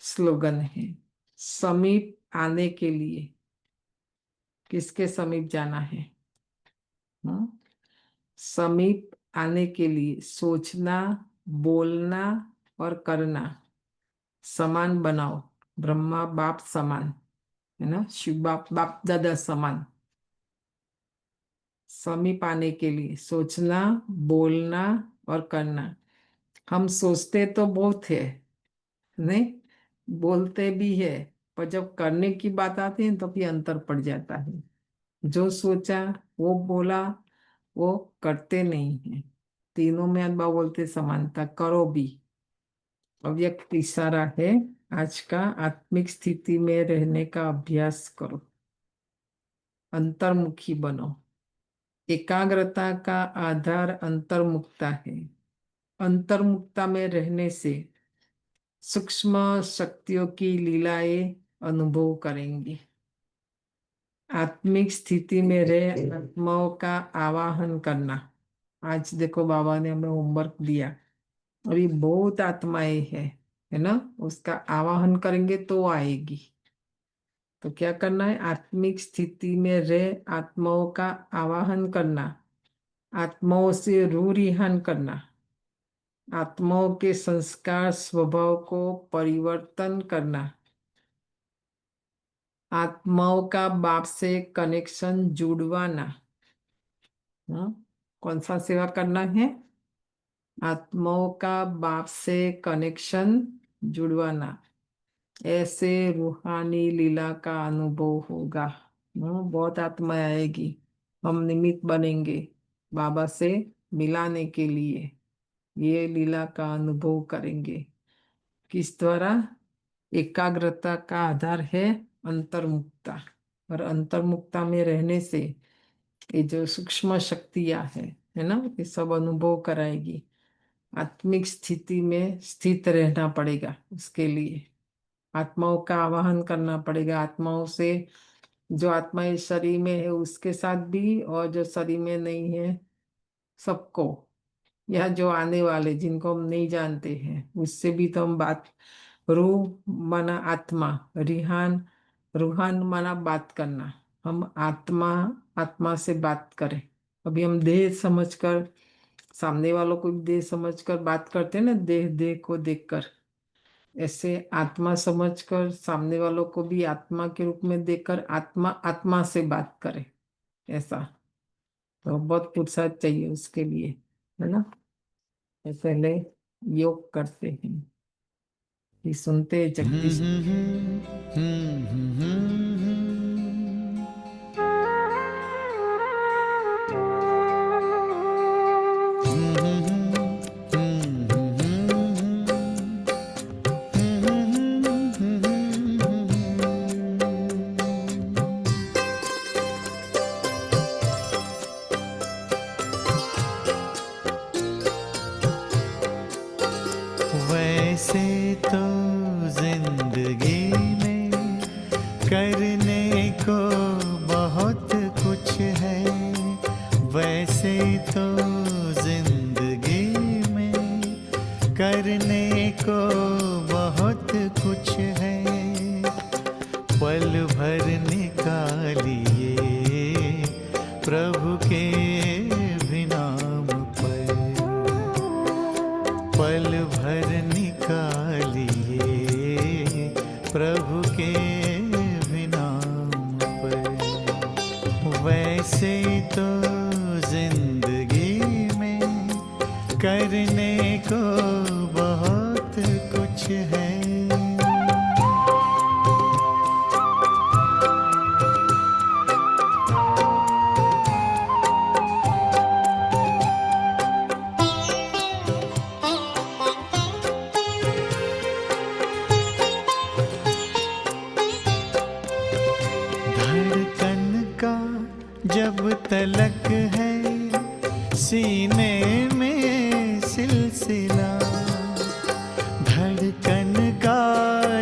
स्लोगन है समीप आने के लिए किसके समीप जाना है? समीप आने के लिए सोचना, बोलना और करना समान बनाओ। ब्रह्मा बाप समान, है ना, शिव बाप बाप दादा समान। समीप आने के लिए सोचना, बोलना और करना। हम सोचते तो बहुत है, नहीं, बोलते भी है, पर जब करने की बात आती है तो फिर अंतर पड़ जाता है। जो सोचा वो बोला, वो करते नहीं है। तीनों में अब्बा बोलते समानता करो भी। अव्यक्त इशारा है आज का, आत्मिक स्थिति में रहने का अभ्यास करो, अंतर्मुखी बनो। एकाग्रता का आधार अंतर्मुखता है। अंतर्मुक्ता में रहने से सूक्ष्म शक्तियों की लीलाएं अनुभव करेंगी। आत्मिक स्थिति में रह आत्माओं का आवाहन करना। आज देखो बाबा ने हमें होमवर्क दिया, अभी बहुत आत्माएं है ना, उसका आवाहन करेंगे तो आएगी। तो क्या करना है, आत्मिक स्थिति में रह आत्माओं का आवाहन करना, आत्माओं से रूह रिहान करना, आत्माओं के संस्कार स्वभाव को परिवर्तन करना, आत्माओं का बाप से कनेक्शन जुड़वाना। कौन सा सेवा करना है, आत्माओं का बाप से कनेक्शन जुड़वाना। ऐसे रूहानी लीला का अनुभव होगा। बहुत आत्मा आएगी, हम निमित्त बनेंगे बाबा से मिलाने के लिए। ये लीला का अनुभव करेंगे किस द्वारा, एकाग्रता का आधार है अंतर्मुक्ता, और अंतर्मुक्ता में रहने से ये जो सूक्ष्म शक्तियां है ना, ये सब अनुभव कराएगी। आत्मिक स्थिति में स्थित रहना पड़ेगा, उसके लिए आत्माओं का आवाहन करना पड़ेगा। आत्माओं से, जो आत्मा इस शरीर में है उसके साथ भी, और जो शरीर में नहीं है सबको, या जो आने वाले जिनको हम नहीं जानते हैं उससे भी तो हम बात, रूह माना आत्मा, रिहान रूहान माना बात करना। हम आत्मा आत्मा से बात करें। अभी हम देह समझकर, सामने वालों को भी देह समझकर बात करते हैं ना, देह देह को देखकर, ऐसे आत्मा समझकर सामने वालों को भी आत्मा के रूप में देखकर आत्मा आत्मा से बात करें। ऐसा तो बहुत पुरुषार्थ चाहिए उसके लिए, है ना। तो पहले योग करते हैं, कि सुनते जगदीश। वैसे तो जिंदगी में करने को बहुत कुछ है, वैसे तो जिंदगी में करने को बहुत कुछ है। पल भर निकालिए प्रभु के भी नाम पर, पल भर निकालिए प्रभु के भी नाम पर। वैसे तो जिंदगी में करने को बहुत कुछ है। जब तलक है सीने में सिलसिला, धड़कन का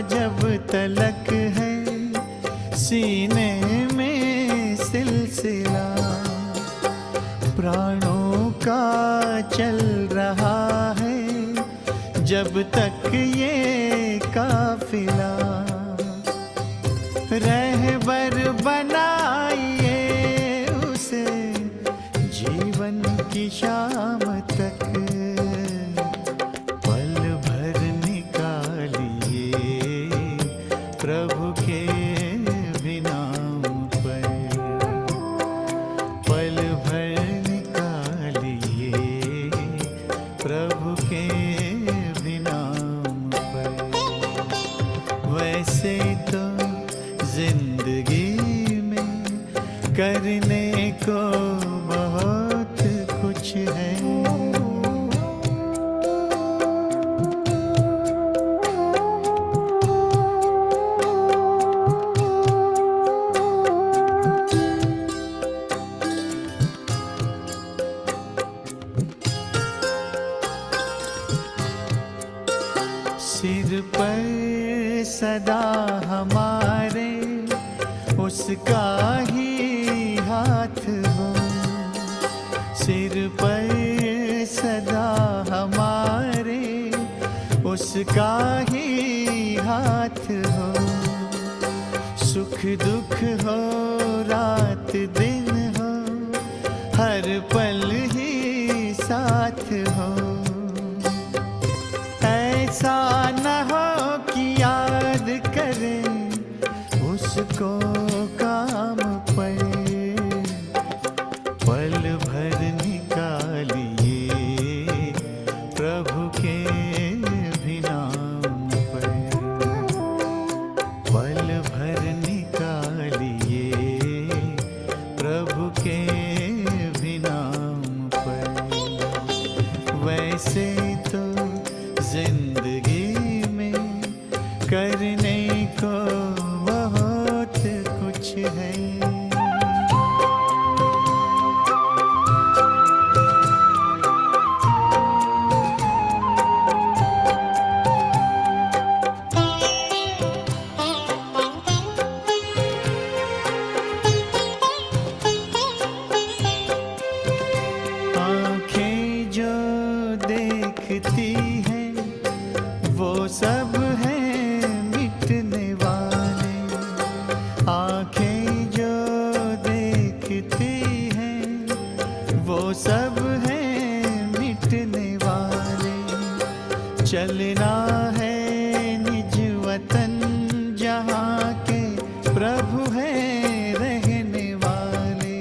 जब तलक है सीने में सिलसिला, प्राणों का चल रहा है जब तक ये काफिला। रहबर बनाइए उसे जीवन की शाम तक, पल भर निकालिए प्रभु के भी नाम पर, पल भर निकालिए प्रभु के भी नाम पर। वैसे तो जिंदगी में करने को बहुत कुछ है। सिर पर सदा हमारे उसका ही हाथ हो, सिर पर सदा हमारे उसका ही हाथ हो। सुख दुख हो रात दिन हो, हर पल ही साथ हो। ऐसा न हो कि याद करें उसको काम पड़े, पल भर निकालिए प्रभु के भी नाम पर, पल भर निकालिए प्रभु के भी नाम पर। वैसे तो जिंदगी में करने को बहुत कुछ है, आँखें जो देखती हैं वो सब हैं मिटने वाले, आँखें जो देखती हैं वो सब हैं मिटने वाले। चलना है निज वतन जहाँ के प्रभु हैं रहने वाले,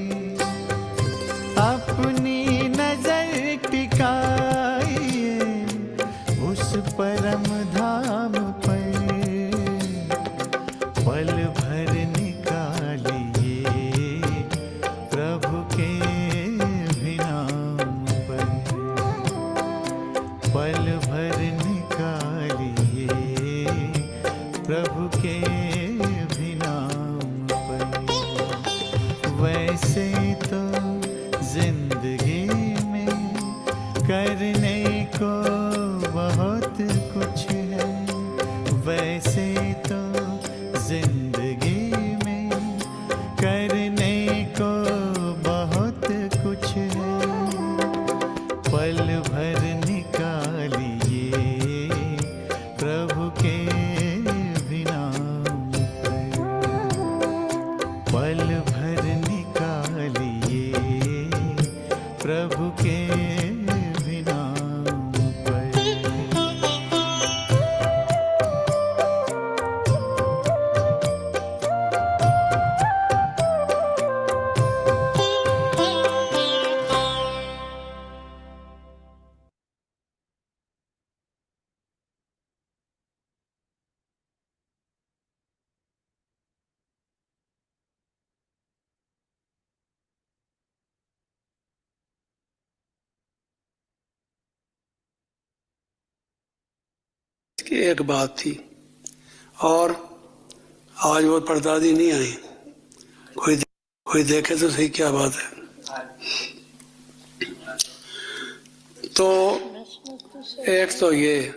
अपनी नजर टिकाइए उस परम धाम पर, पल भर निकालिए प्रभु के भी नाम पर, पल भर निकालिए प्रभु के भी नाम पर। वैसे तो जिंदगी में करने को बहुत कुछ है, वैसे तो जिंदगी में करने को बहुत कुछ है, पल भर निकालिए प्रभु के भी नाम पर, पल भर निकालिए प्रभु के भी नाम पर। की एक बात थी और आज वो परदादी नहीं आई, कोई देखे तो सही क्या बात है। तो एक तो ये,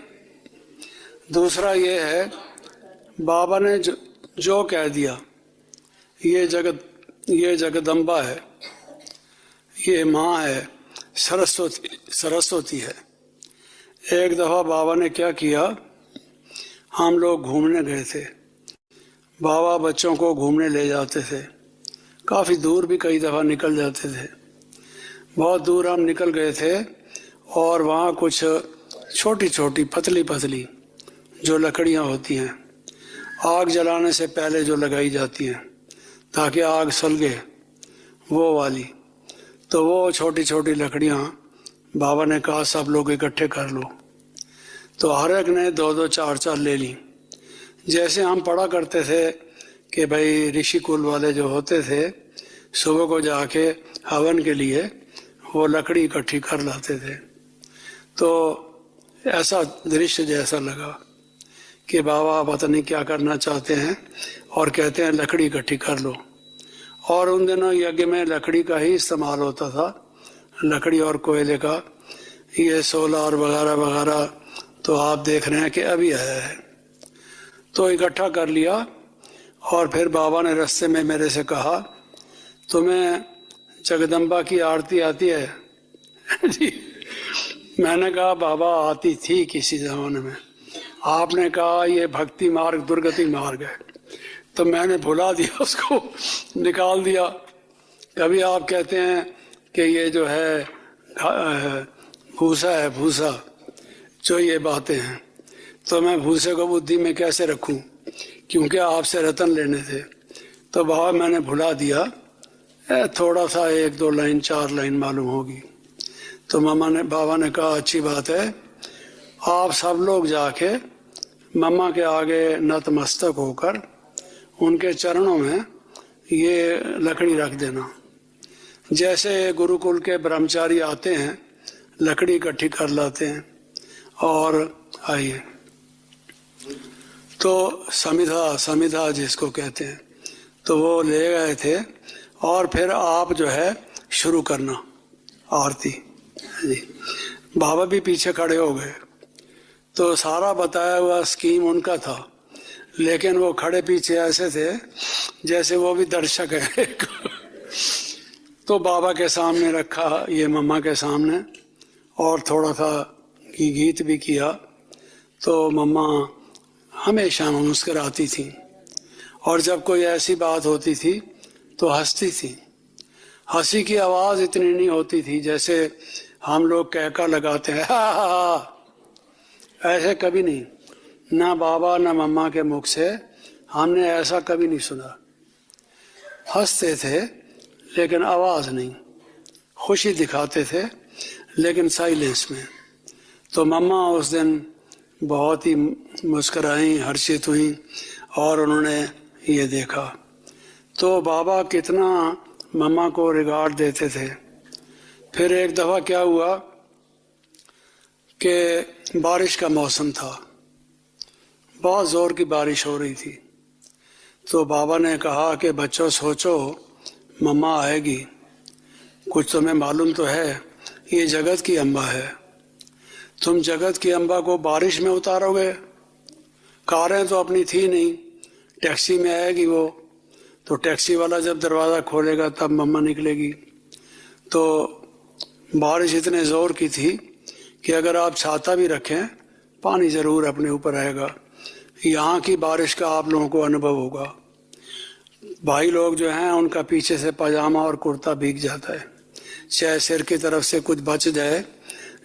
दूसरा ये है बाबा ने जो कह दिया, ये जगदम्बा है, ये माँ है, सरस्वती है। एक दफा बाबा ने क्या किया, हम लोग घूमने गए थे, बाबा बच्चों को घूमने ले जाते थे, काफ़ी दूर भी कई दफ़ा निकल जाते थे। बहुत दूर हम निकल गए थे और वहाँ कुछ छोटी छोटी पतली पतली जो लकड़ियाँ होती हैं, आग जलाने से पहले जो लगाई जाती हैं ताकि आग सलगे, वो वाली, तो वो छोटी छोटी लकड़ियाँ बाबा ने कहा सब लोग इकट्ठे कर लो। तो हर एक ने 2-2 4-4 ले ली। जैसे हम पढ़ा करते थे कि भाई ऋषि कुल वाले जो होते थे सुबह को जाके हवन के लिए वो लकड़ी इकट्ठी कर लाते थे। तो ऐसा दृश्य जैसा लगा कि बाबा पता नहीं क्या करना चाहते हैं और कहते हैं लकड़ी इकट्ठी कर लो। और उन दिनों यज्ञ में लकड़ी का ही इस्तेमाल होता था, लकड़ी और कोयले का। ये सोलर वगैरह वगैरह तो आप देख रहे हैं कि अभी आया है। तो इकट्ठा कर लिया और फिर बाबा ने रास्ते में मेरे से कहा, तुम्हें जगदम्बा की आरती आती है? जी। मैंने कहा बाबा आती थी किसी ज़माने में, आपने कहा ये भक्ति मार्ग दुर्गति मार्ग है, तो मैंने भुला दिया, उसको निकाल दिया। कभी आप कहते हैं कि ये जो है भूसा है, भूसा, जो ये बातें हैं, तो मैं भूसे को बुद्धि में कैसे रखूं, क्योंकि आपसे रतन लेने थे। तो बाबा मैंने भुला दिया, थोड़ा सा 1-2 लाइन 4 लाइन मालूम होगी। तो बाबा ने कहा अच्छी बात है, आप सब लोग जाके मम्मा के आगे नतमस्तक होकर उनके चरणों में ये लकड़ी रख देना। जैसे गुरुकुल के ब्रह्मचारी आते हैं, लकड़ी इकट्ठी कर लाते हैं और आइए। तो समिधा जिसको कहते हैं, तो वो ले गए थे और फिर आप जो है शुरू करना आरती जी। बाबा भी पीछे खड़े हो गए। तो सारा बताया हुआ स्कीम उनका था, लेकिन वो खड़े पीछे ऐसे थे जैसे वो भी दर्शक है। तो बाबा के सामने रखा, ये मम्मा के सामने, और थोड़ा सा गीत भी किया। तो मम्मा हमेशा मुस्कुराती थी और जब कोई ऐसी बात होती थी तो हंसती थी। हंसी की आवाज़ इतनी नहीं होती थी जैसे हम लोग कहका लगाते हैं हा हा हा, ऐसे कभी नहीं, ना बाबा ना मम्मा के मुख से हमने ऐसा कभी नहीं सुना। हंसते थे लेकिन आवाज़ नहीं, खुशी दिखाते थे लेकिन साइलेंस में। तो मम्मा उस दिन बहुत ही मुस्कराई, हर्षित हुई और उन्होंने ये देखा। तो बाबा कितना मम्मा को रिगार्ड देते थे। फिर एक दफ़ा क्या हुआ कि बारिश का मौसम था, बहुत ज़ोर की बारिश हो रही थी। तो बाबा ने कहा कि बच्चों सोचो मम्मा आएगी, कुछ तुम्हें मालूम तो है, ये जगत की अम्बा है, तुम जगत की अम्बा को बारिश में उतारोगे? कारें तो अपनी थी नहीं, टैक्सी में आएगी वो, तो टैक्सी वाला जब दरवाज़ा खोलेगा तब मम्मा निकलेगी। तो बारिश इतने ज़ोर की थी कि अगर आप छाता भी रखें पानी ज़रूर अपने ऊपर आएगा। यहाँ की बारिश का आप लोगों को अनुभव होगा। भाई लोग जो हैं उनका पीछे से पजामा और कुर्ता भीग जाता है, चाहे सिर की तरफ से कुछ बच जाए,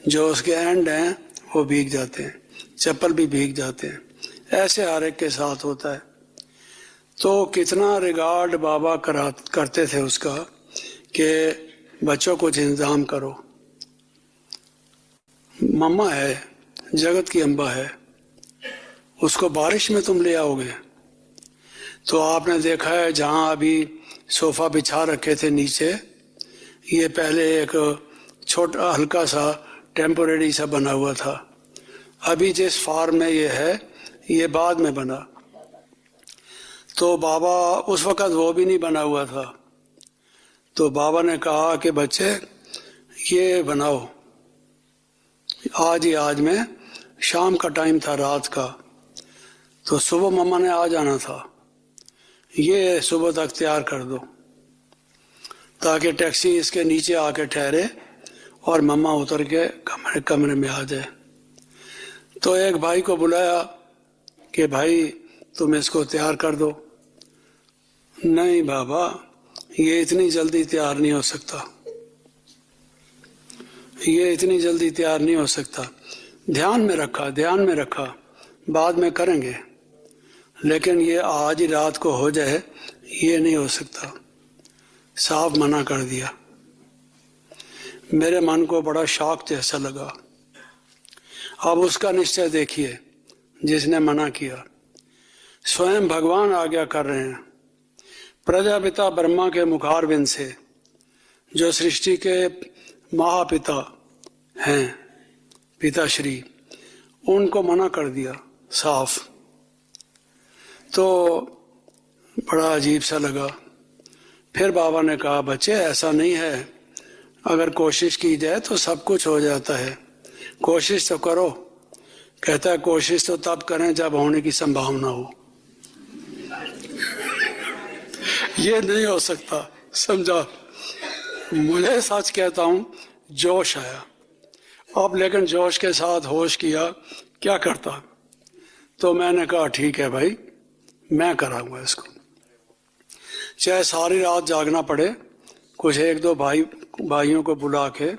जो उसके एंड हैं वो भीग जाते हैं, चप्पल भी भीग जाते हैं। ऐसे हर एक के साथ होता है। तो कितना रिगार्ड बाबा करते थे उसका कि बच्चों कुछ इंतजाम करो, मम्मा है, जगत की अम्बा है, उसको बारिश में तुम ले आओगे। तो आपने देखा है जहाँ अभी सोफ़ा बिछा रखे थे नीचे, ये पहले एक छोटा हल्का सा टेम्पोरेरी सा बना हुआ था। अभी जिस फार्म में ये है ये बाद में बना। तो बाबा उस वक़्त वो भी नहीं बना हुआ था। तो बाबा ने कहा कि बच्चे ये बनाओ, आज ही आज में, शाम का टाइम था, रात का, तो सुबह मम्मा ने आ जाना था, ये सुबह तक तैयार कर दो ताकि टैक्सी इसके नीचे आके ठहरे और मम्मा उतर के कमरे में आ जाए। तो एक भाई को बुलाया कि भाई तुम इसको तैयार कर दो। नहीं बाबा, ये इतनी जल्दी तैयार नहीं हो सकता, ये इतनी जल्दी तैयार नहीं हो सकता। ध्यान में रखा, बाद में करेंगे, लेकिन ये आज ही रात को हो जाए ये नहीं हो सकता। साफ मना कर दिया। मेरे मन को बड़ा शॉक जैसा लगा। अब उसका निश्चय देखिए, जिसने मना किया स्वयं भगवान आज्ञा कर रहे हैं। प्रजापिता ब्रह्मा के मुखारविंद से, जो सृष्टि के महापिता हैं, पिताश्री, उनको मना कर दिया साफ। तो बड़ा अजीब सा लगा। फिर बाबा ने कहा बच्चे ऐसा नहीं है, अगर कोशिश की जाए तो सब कुछ हो जाता है, कोशिश तो करो। कहता है कोशिश तो तब करें जब होने की संभावना हो। ये नहीं हो सकता, समझा? मुझे सच कहता हूं जोश आया अब, लेकिन जोश के साथ होश किया क्या करता। तो मैंने कहा ठीक है भाई, मैं कराऊंगा इसको, चाहे सारी रात जागना पड़े। कुछ एक दो भाइयों को बुला के,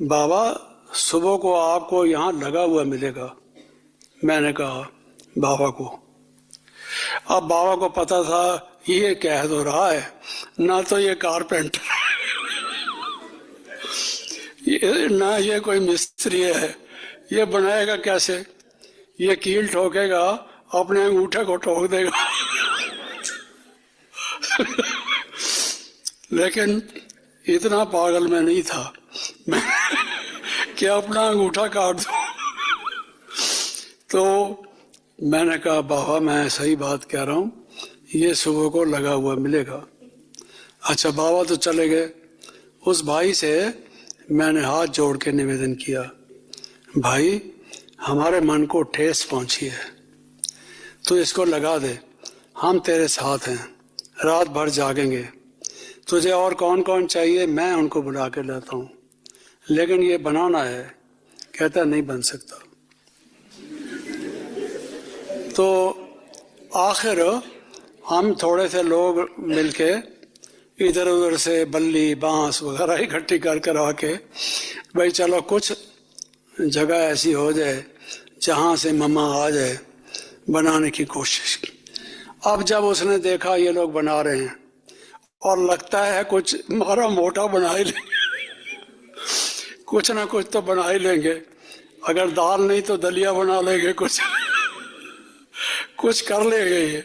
बाबा सुबह को आपको यहाँ लगा हुआ मिलेगा। मैंने कहा बाबा को। अब बाबा को पता था ये कह तो रहा है ना, तो ये कारपेंटर ना ये कोई मिस्त्री है, ये बनाएगा कैसे? ये कील ठोकेगा, अपने अंगूठे को ठोक देगा। लेकिन इतना पागल मैं नहीं था मैं कि अपना अंगूठा काट दूं। तो मैंने कहा बाबा मैं सही बात कह रहा हूं, ये सुबह को लगा हुआ मिलेगा। अच्छा, बाबा तो चले गए। उस भाई से मैंने हाथ जोड़ के निवेदन किया, भाई हमारे मन को ठेस पहुंची है, तो इसको लगा दे, हम तेरे साथ हैं, रात भर जागेंगे। तुझे और कौन कौन चाहिए मैं उनको बुला के लाता हूँ, लेकिन ये बनाना है। कहता नहीं बन सकता। तो आखिर हम थोड़े से लोग मिलके इधर उधर से बल्ली बांस वगैरह इकट्ठी कर आके, भाई चलो कुछ जगह ऐसी हो जाए जहाँ से मम्मा आ जाए, बनाने की कोशिश की। अब जब उसने देखा ये लोग बना रहे हैं और लगता है कुछ मारा मोटा बना ही लेंगे, कुछ ना कुछ तो बना ही लेंगे, अगर दाल नहीं तो दलिया बना लेंगे, कुछ कर लेंगे ये।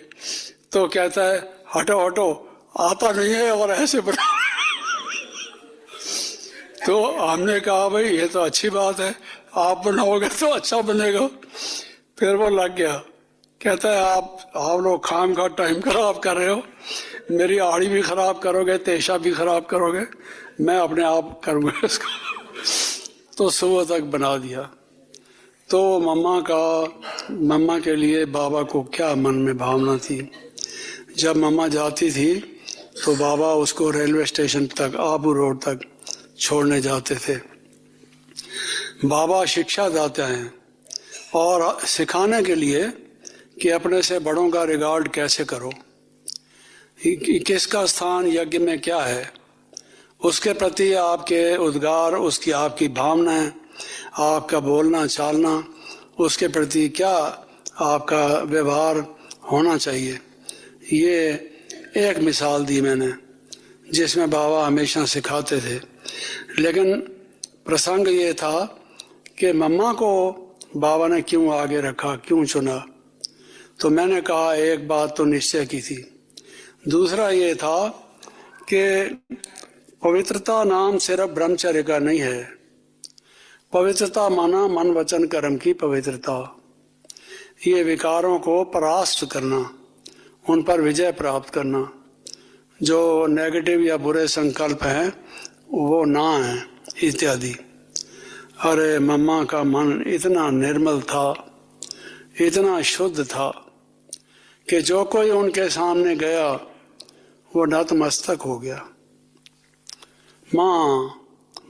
तो कहता है हटो हटो, आता नहीं है और ऐसे बना। तो हमने कहा भाई ये तो अच्छी बात है, आप बनाओगे तो अच्छा बनेगा। फिर वो लग गया, कहता है आप लोग खाम खा टाइम खराब कर रहे हो, मेरी आड़ी भी खराब करोगे, तेशा भी खराब करोगे, मैं अपने आप करूँगा इसको। तो सुबह तक बना दिया। तो मम्मा के लिए बाबा को क्या मन में भावना थी। जब मम्मा जाती थी तो बाबा उसको रेलवे स्टेशन तक, आबू रोड तक छोड़ने जाते थे। बाबा शिक्षा दाता हैं और सिखाने के लिए कि अपने से बड़ों का रिगार्ड कैसे करो, किसका स्थान यज्ञ में क्या है, उसके प्रति आपके उद्गार, उसकी आपकी भावनाएं, आपका बोलना चालना, उसके प्रति क्या आपका व्यवहार होना चाहिए। ये एक मिसाल दी मैंने जिसमें बाबा हमेशा सिखाते थे। लेकिन प्रसंग ये था कि मम्मा को बाबा ने क्यों आगे रखा, क्यों चुना। तो मैंने कहा एक बात तो निश्चय की थी, दूसरा ये था कि पवित्रता नाम सिर्फ ब्रह्मचर्य का नहीं है। पवित्रता माना मन वचन कर्म की पवित्रता, ये विकारों को परास्त करना, उन पर विजय प्राप्त करना, जो नेगेटिव या बुरे संकल्प हैं वो ना है इत्यादि। अरे मम्मा का मन इतना निर्मल था, इतना शुद्ध था कि जो कोई उनके सामने गया वो नतमस्तक हो गया। माँ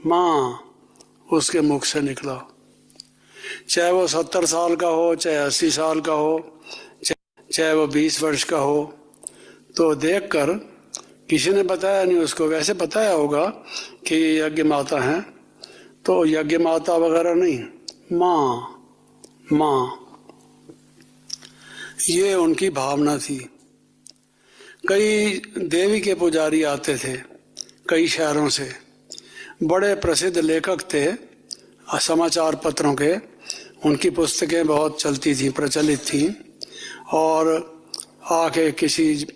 माँ उसके मुख से निकला, चाहे वो 70 साल का हो, चाहे 80 साल का हो, चाहे वो 20 वर्ष का हो। तो देखकर किसी ने बताया नहीं उसको, वैसे बताया होगा कि यज्ञ माता हैं, तो यज्ञ माता वगैरह नहीं, माँ माँ, ये उनकी भावना थी। कई देवी के पुजारी आते थे कई शहरों से, बड़े प्रसिद्ध लेखक थे समाचार पत्रों के, उनकी पुस्तकें बहुत चलती थी, प्रचलित थी। और आके किसी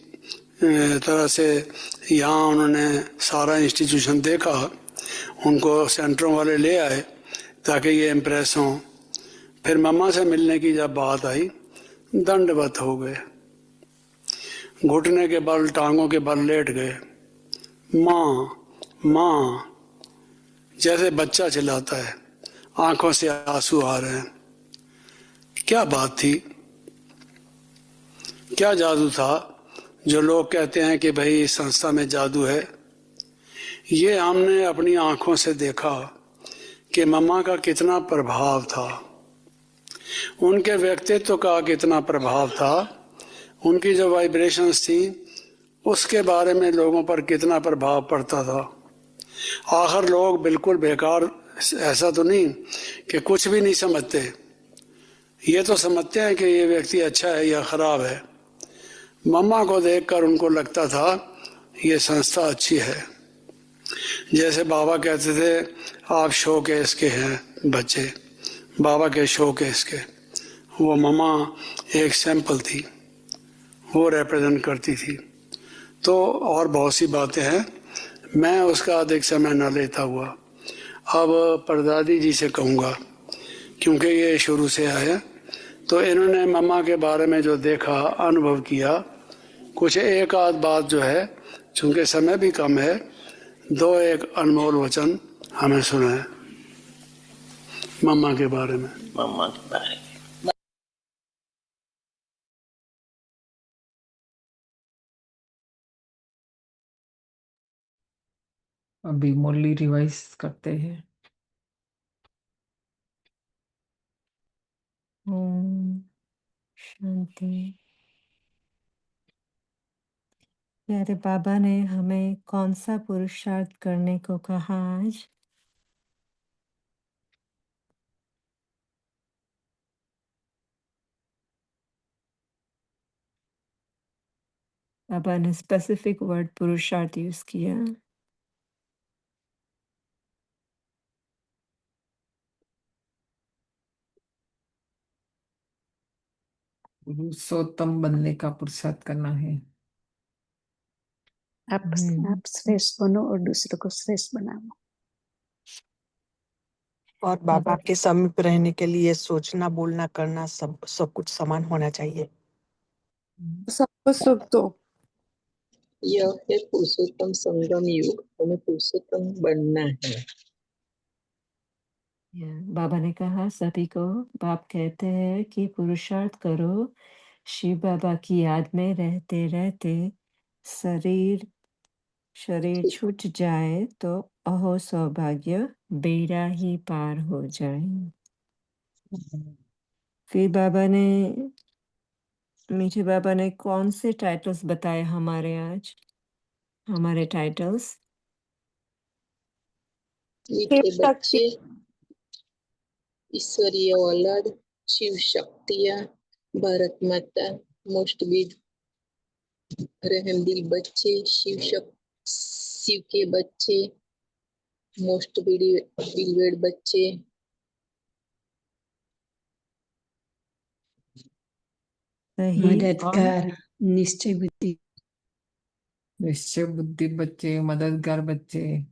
तरह से यहाँ उन्होंने सारा इंस्टीट्यूशन देखा, उनको सेंटरों वाले ले आए ताकि ये इम्प्रेस हों। फिर मम्मा से मिलने की जब बात आई, दंडवत हो गए, घुटने के बल, टांगों के बल लेट गए। माँ माँ, जैसे बच्चा चिल्लाता है, आंखों से आंसू आ रहे हैं। क्या बात थी, क्या जादू था जो लोग कहते हैं कि भाई इस संस्था में जादू है। ये हमने अपनी आंखों से देखा कि मम्मा का कितना प्रभाव था, उनके व्यक्तित्व का कितना प्रभाव था, उनकी जो वाइब्रेशंस थी उसके बारे में लोगों पर कितना प्रभाव पड़ता था। आखिर लोग बिल्कुल बेकार, ऐसा तो नहीं कि कुछ भी नहीं समझते, ये तो समझते हैं कि ये व्यक्ति अच्छा है या खराब है। मम्मा को देखकर उनको लगता था ये संस्था अच्छी है। जैसे बाबा कहते थे आप शो केस के हैं बच्चे, बाबा के शो केस के, वो मम्मा एक सैंपल थी, वो रिप्रेजेंट करती थी। तो और बहुत सी बातें हैं, मैं उसका अधिक समय न लेता हुआ अब परदादी जी से कहूँगा, क्योंकि ये शुरू से आया, तो इन्होंने मम्मा के बारे में जो देखा, अनुभव किया, कुछ एक आध बात जो है, चूँकि समय भी कम है, दो एक अनमोल वचन हमें सुनाए मम्मा के बारे में। मम्मा के बारे में अभी मुरली रिवाइज करते हैं। ओम शांति। प्यारे बाबा ने हमें कौन सा पुरुषार्थ करने को कहा आज? बाबा ने स्पेसिफिक वर्ड पुरुषार्थ यूज किया। पुरुषोत्तम बनने का पुरुषार्थ करना है। आप श्रेष्ठ बनो और दूसरों को श्रेष्ठ बनाओ। और बाबा के समीप रहने के लिए सोचना, बोलना, करना सब कुछ समान होना चाहिए। सबको सुख दो। यह है पुरुषोत्तम संगम युग, हमें पुरुषोत्तम बनना है। बाबा ने कहा सभी को, बाप कहते हैं कि पुरुषार्थ करो, शिव बाबा की याद में रहते रहते शरीर छूट जाए तो अहो सौभाग्य, बेड़ा ही पार हो जाए। फिर मीठे बाबा ने कौन से टाइटल्स बताए हमारे आज, हमारे टाइटल्स? मीठे बच्चे, ईश्वरीय औलाद, शिव शक्तियाँ, भारत माता, मोस्ट बीड, रहमदिल बच्चे, शिव के बच्चे, मोस्ट बिलवेड बच्चे, सही। मददगार, निश्चय बुद्धि, निश्चय बुद्धि बच्चे, मददगार बच्चे।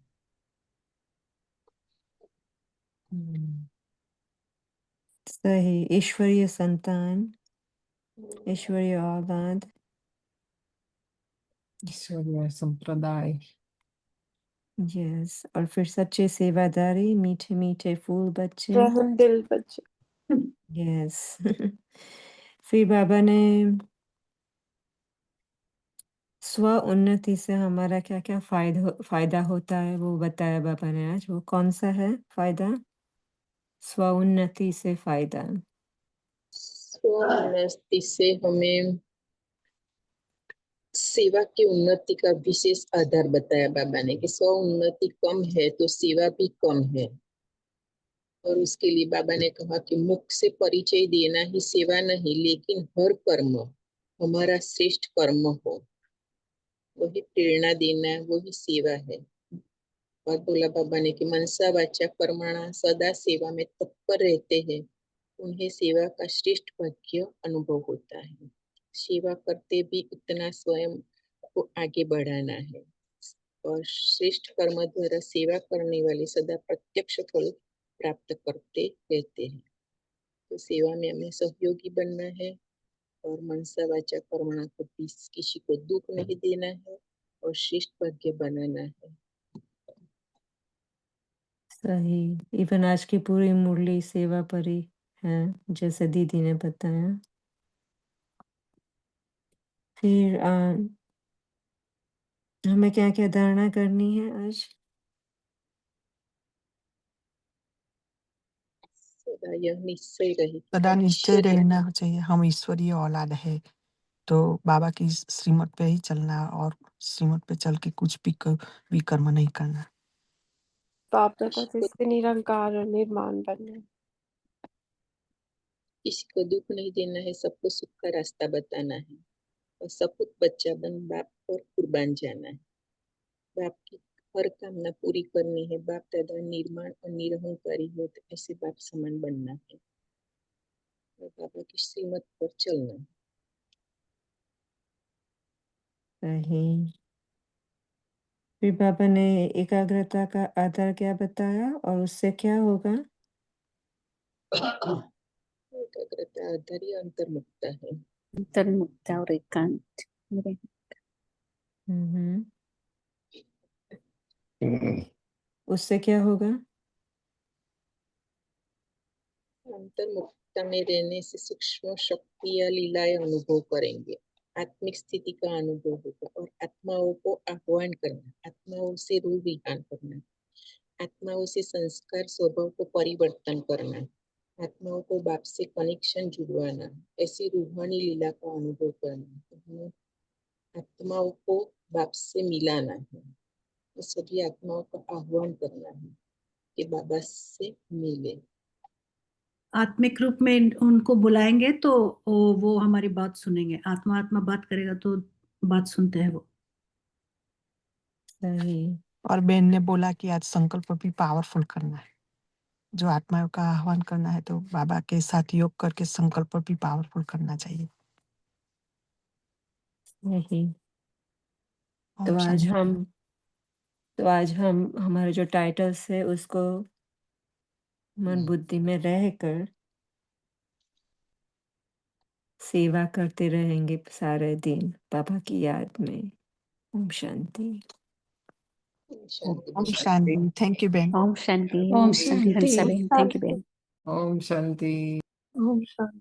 सही। ईश्वरीय संतान, ईश्वरीय औलाद, ईश्वरीय संप्रदाय। यस। और फिर सच्चे सेवादारी, मीठे मीठे फूल बच्चे, रहमदिल बच्चे। यस। फिर बाबा ने स्व उन्नति से हमारा क्या क्या फायदा होता है वो बताया बाबा ने आज। वो कौन सा है फायदा? स्व उन्नति से फायदा। स्वोन्नति से हमें सेवा की उन्नति का विशेष आधार बताया बाबा ने कि स्व उन्नति कम है तो सेवा भी कम है। और उसके लिए बाबा ने कहा कि मुख से परिचय देना ही सेवा नहीं, लेकिन हर कर्म हमारा श्रेष्ठ कर्म हो, वही प्रेरणा देना, वही सेवा है। और बोला बाबा ने कि मनसा वाचा कर्मणा सदा सेवा में तत्पर रहते हैं, उन्हें सेवा का श्रेष्ठ भाग्य अनुभव होता है। सेवा करते भी उतना स्वयं को आगे बढ़ाना है, और श्रेष्ठ कर्म द्वारा सेवा करने वाले सदा प्रत्यक्ष फल प्राप्त करते रहते हैं। तो सेवा में हमें सहयोगी बनना है, और मनसा वाचा कर्मणा को किसी को दुख नहीं देना है, और श्रेष्ठ भाग्य बनाना है। सही। इवन आज की पूरी मुरली सेवा पर ही है, जैसे दीदी ने बताया। फिर हमें क्या-क्या धारणा करनी है आज? सदा यह निश्चय रहे कि सदा हम निश्चय ईश्वरीय रहना चाहिए, हम ईश्वरीय औलाद है, तो बाबा की श्रीमत पे ही चलना और श्रीमत पे चल के कुछ भी कर्म नहीं करना। बाप दादा किसी को जैसे निरंकार और निर्माण बनना। किसी को दुख नहीं देना है, सबको सुख का रास्ता बताना है और सपूत बच्चा बन बाप पर कुर्बान जाना है। बाप की हर कामना पूरी करनी है। बाप दादा निर्माण और निरहंकारी हो तो ऐसे बाप समान बनना है और बाबा की श्रीमत पर चलना है। सही। फिर बाबा ने एकाग्रता का आधार क्या बताया और उससे क्या होगा? एकाग्रता आधार ही अंतर्मुखता है। अंतर्मुखता और एकांत में हम्म। उससे क्या होगा? अंतर्मुखता में रहने से सूक्ष्म शक्ति या लीलाएं अनुभव करेंगे। आत्मिक स्थिति का अनुभव होगा और आत्माओं को आह्वान करना, आत्माओं से रूह विहान करना, आत्माओं से संस्कार स्वभाव को परिवर्तन करना, आत्माओं को बाप से कनेक्शन जुड़वाना, ऐसी रूहानी लीला का अनुभव करना, आत्माओं को बाप से मिलाना है। तो सभी आत्माओं का आह्वान करना है कि बाबा से मिले। आत्मिक रूप में उनको बुलाएंगे तो वो हमारी बात सुनेंगे। आत्मा आत्मा बात करेगा तो बात सुनते हैं वो। सही। और बहन ने बोला कि आज संकल्प भी पावरफुल करना है, जो आत्माओं का आह्वान करना है तो बाबा के साथ योग करके संकल्प भी पावरफुल करना चाहिए। सही। ओम तो आज शांति। हम हमारे जो टाइटल्स है उसको मन बुद्धि में रहकर सेवा करते रहेंगे सारे दिन बाबा की याद में। ओम शांति। ओम शांति। थैंक यू बहन। ओम शांति ओम हंसा शांति। बहन, थैंक यू बहन। ओम शांति। ओम शांति।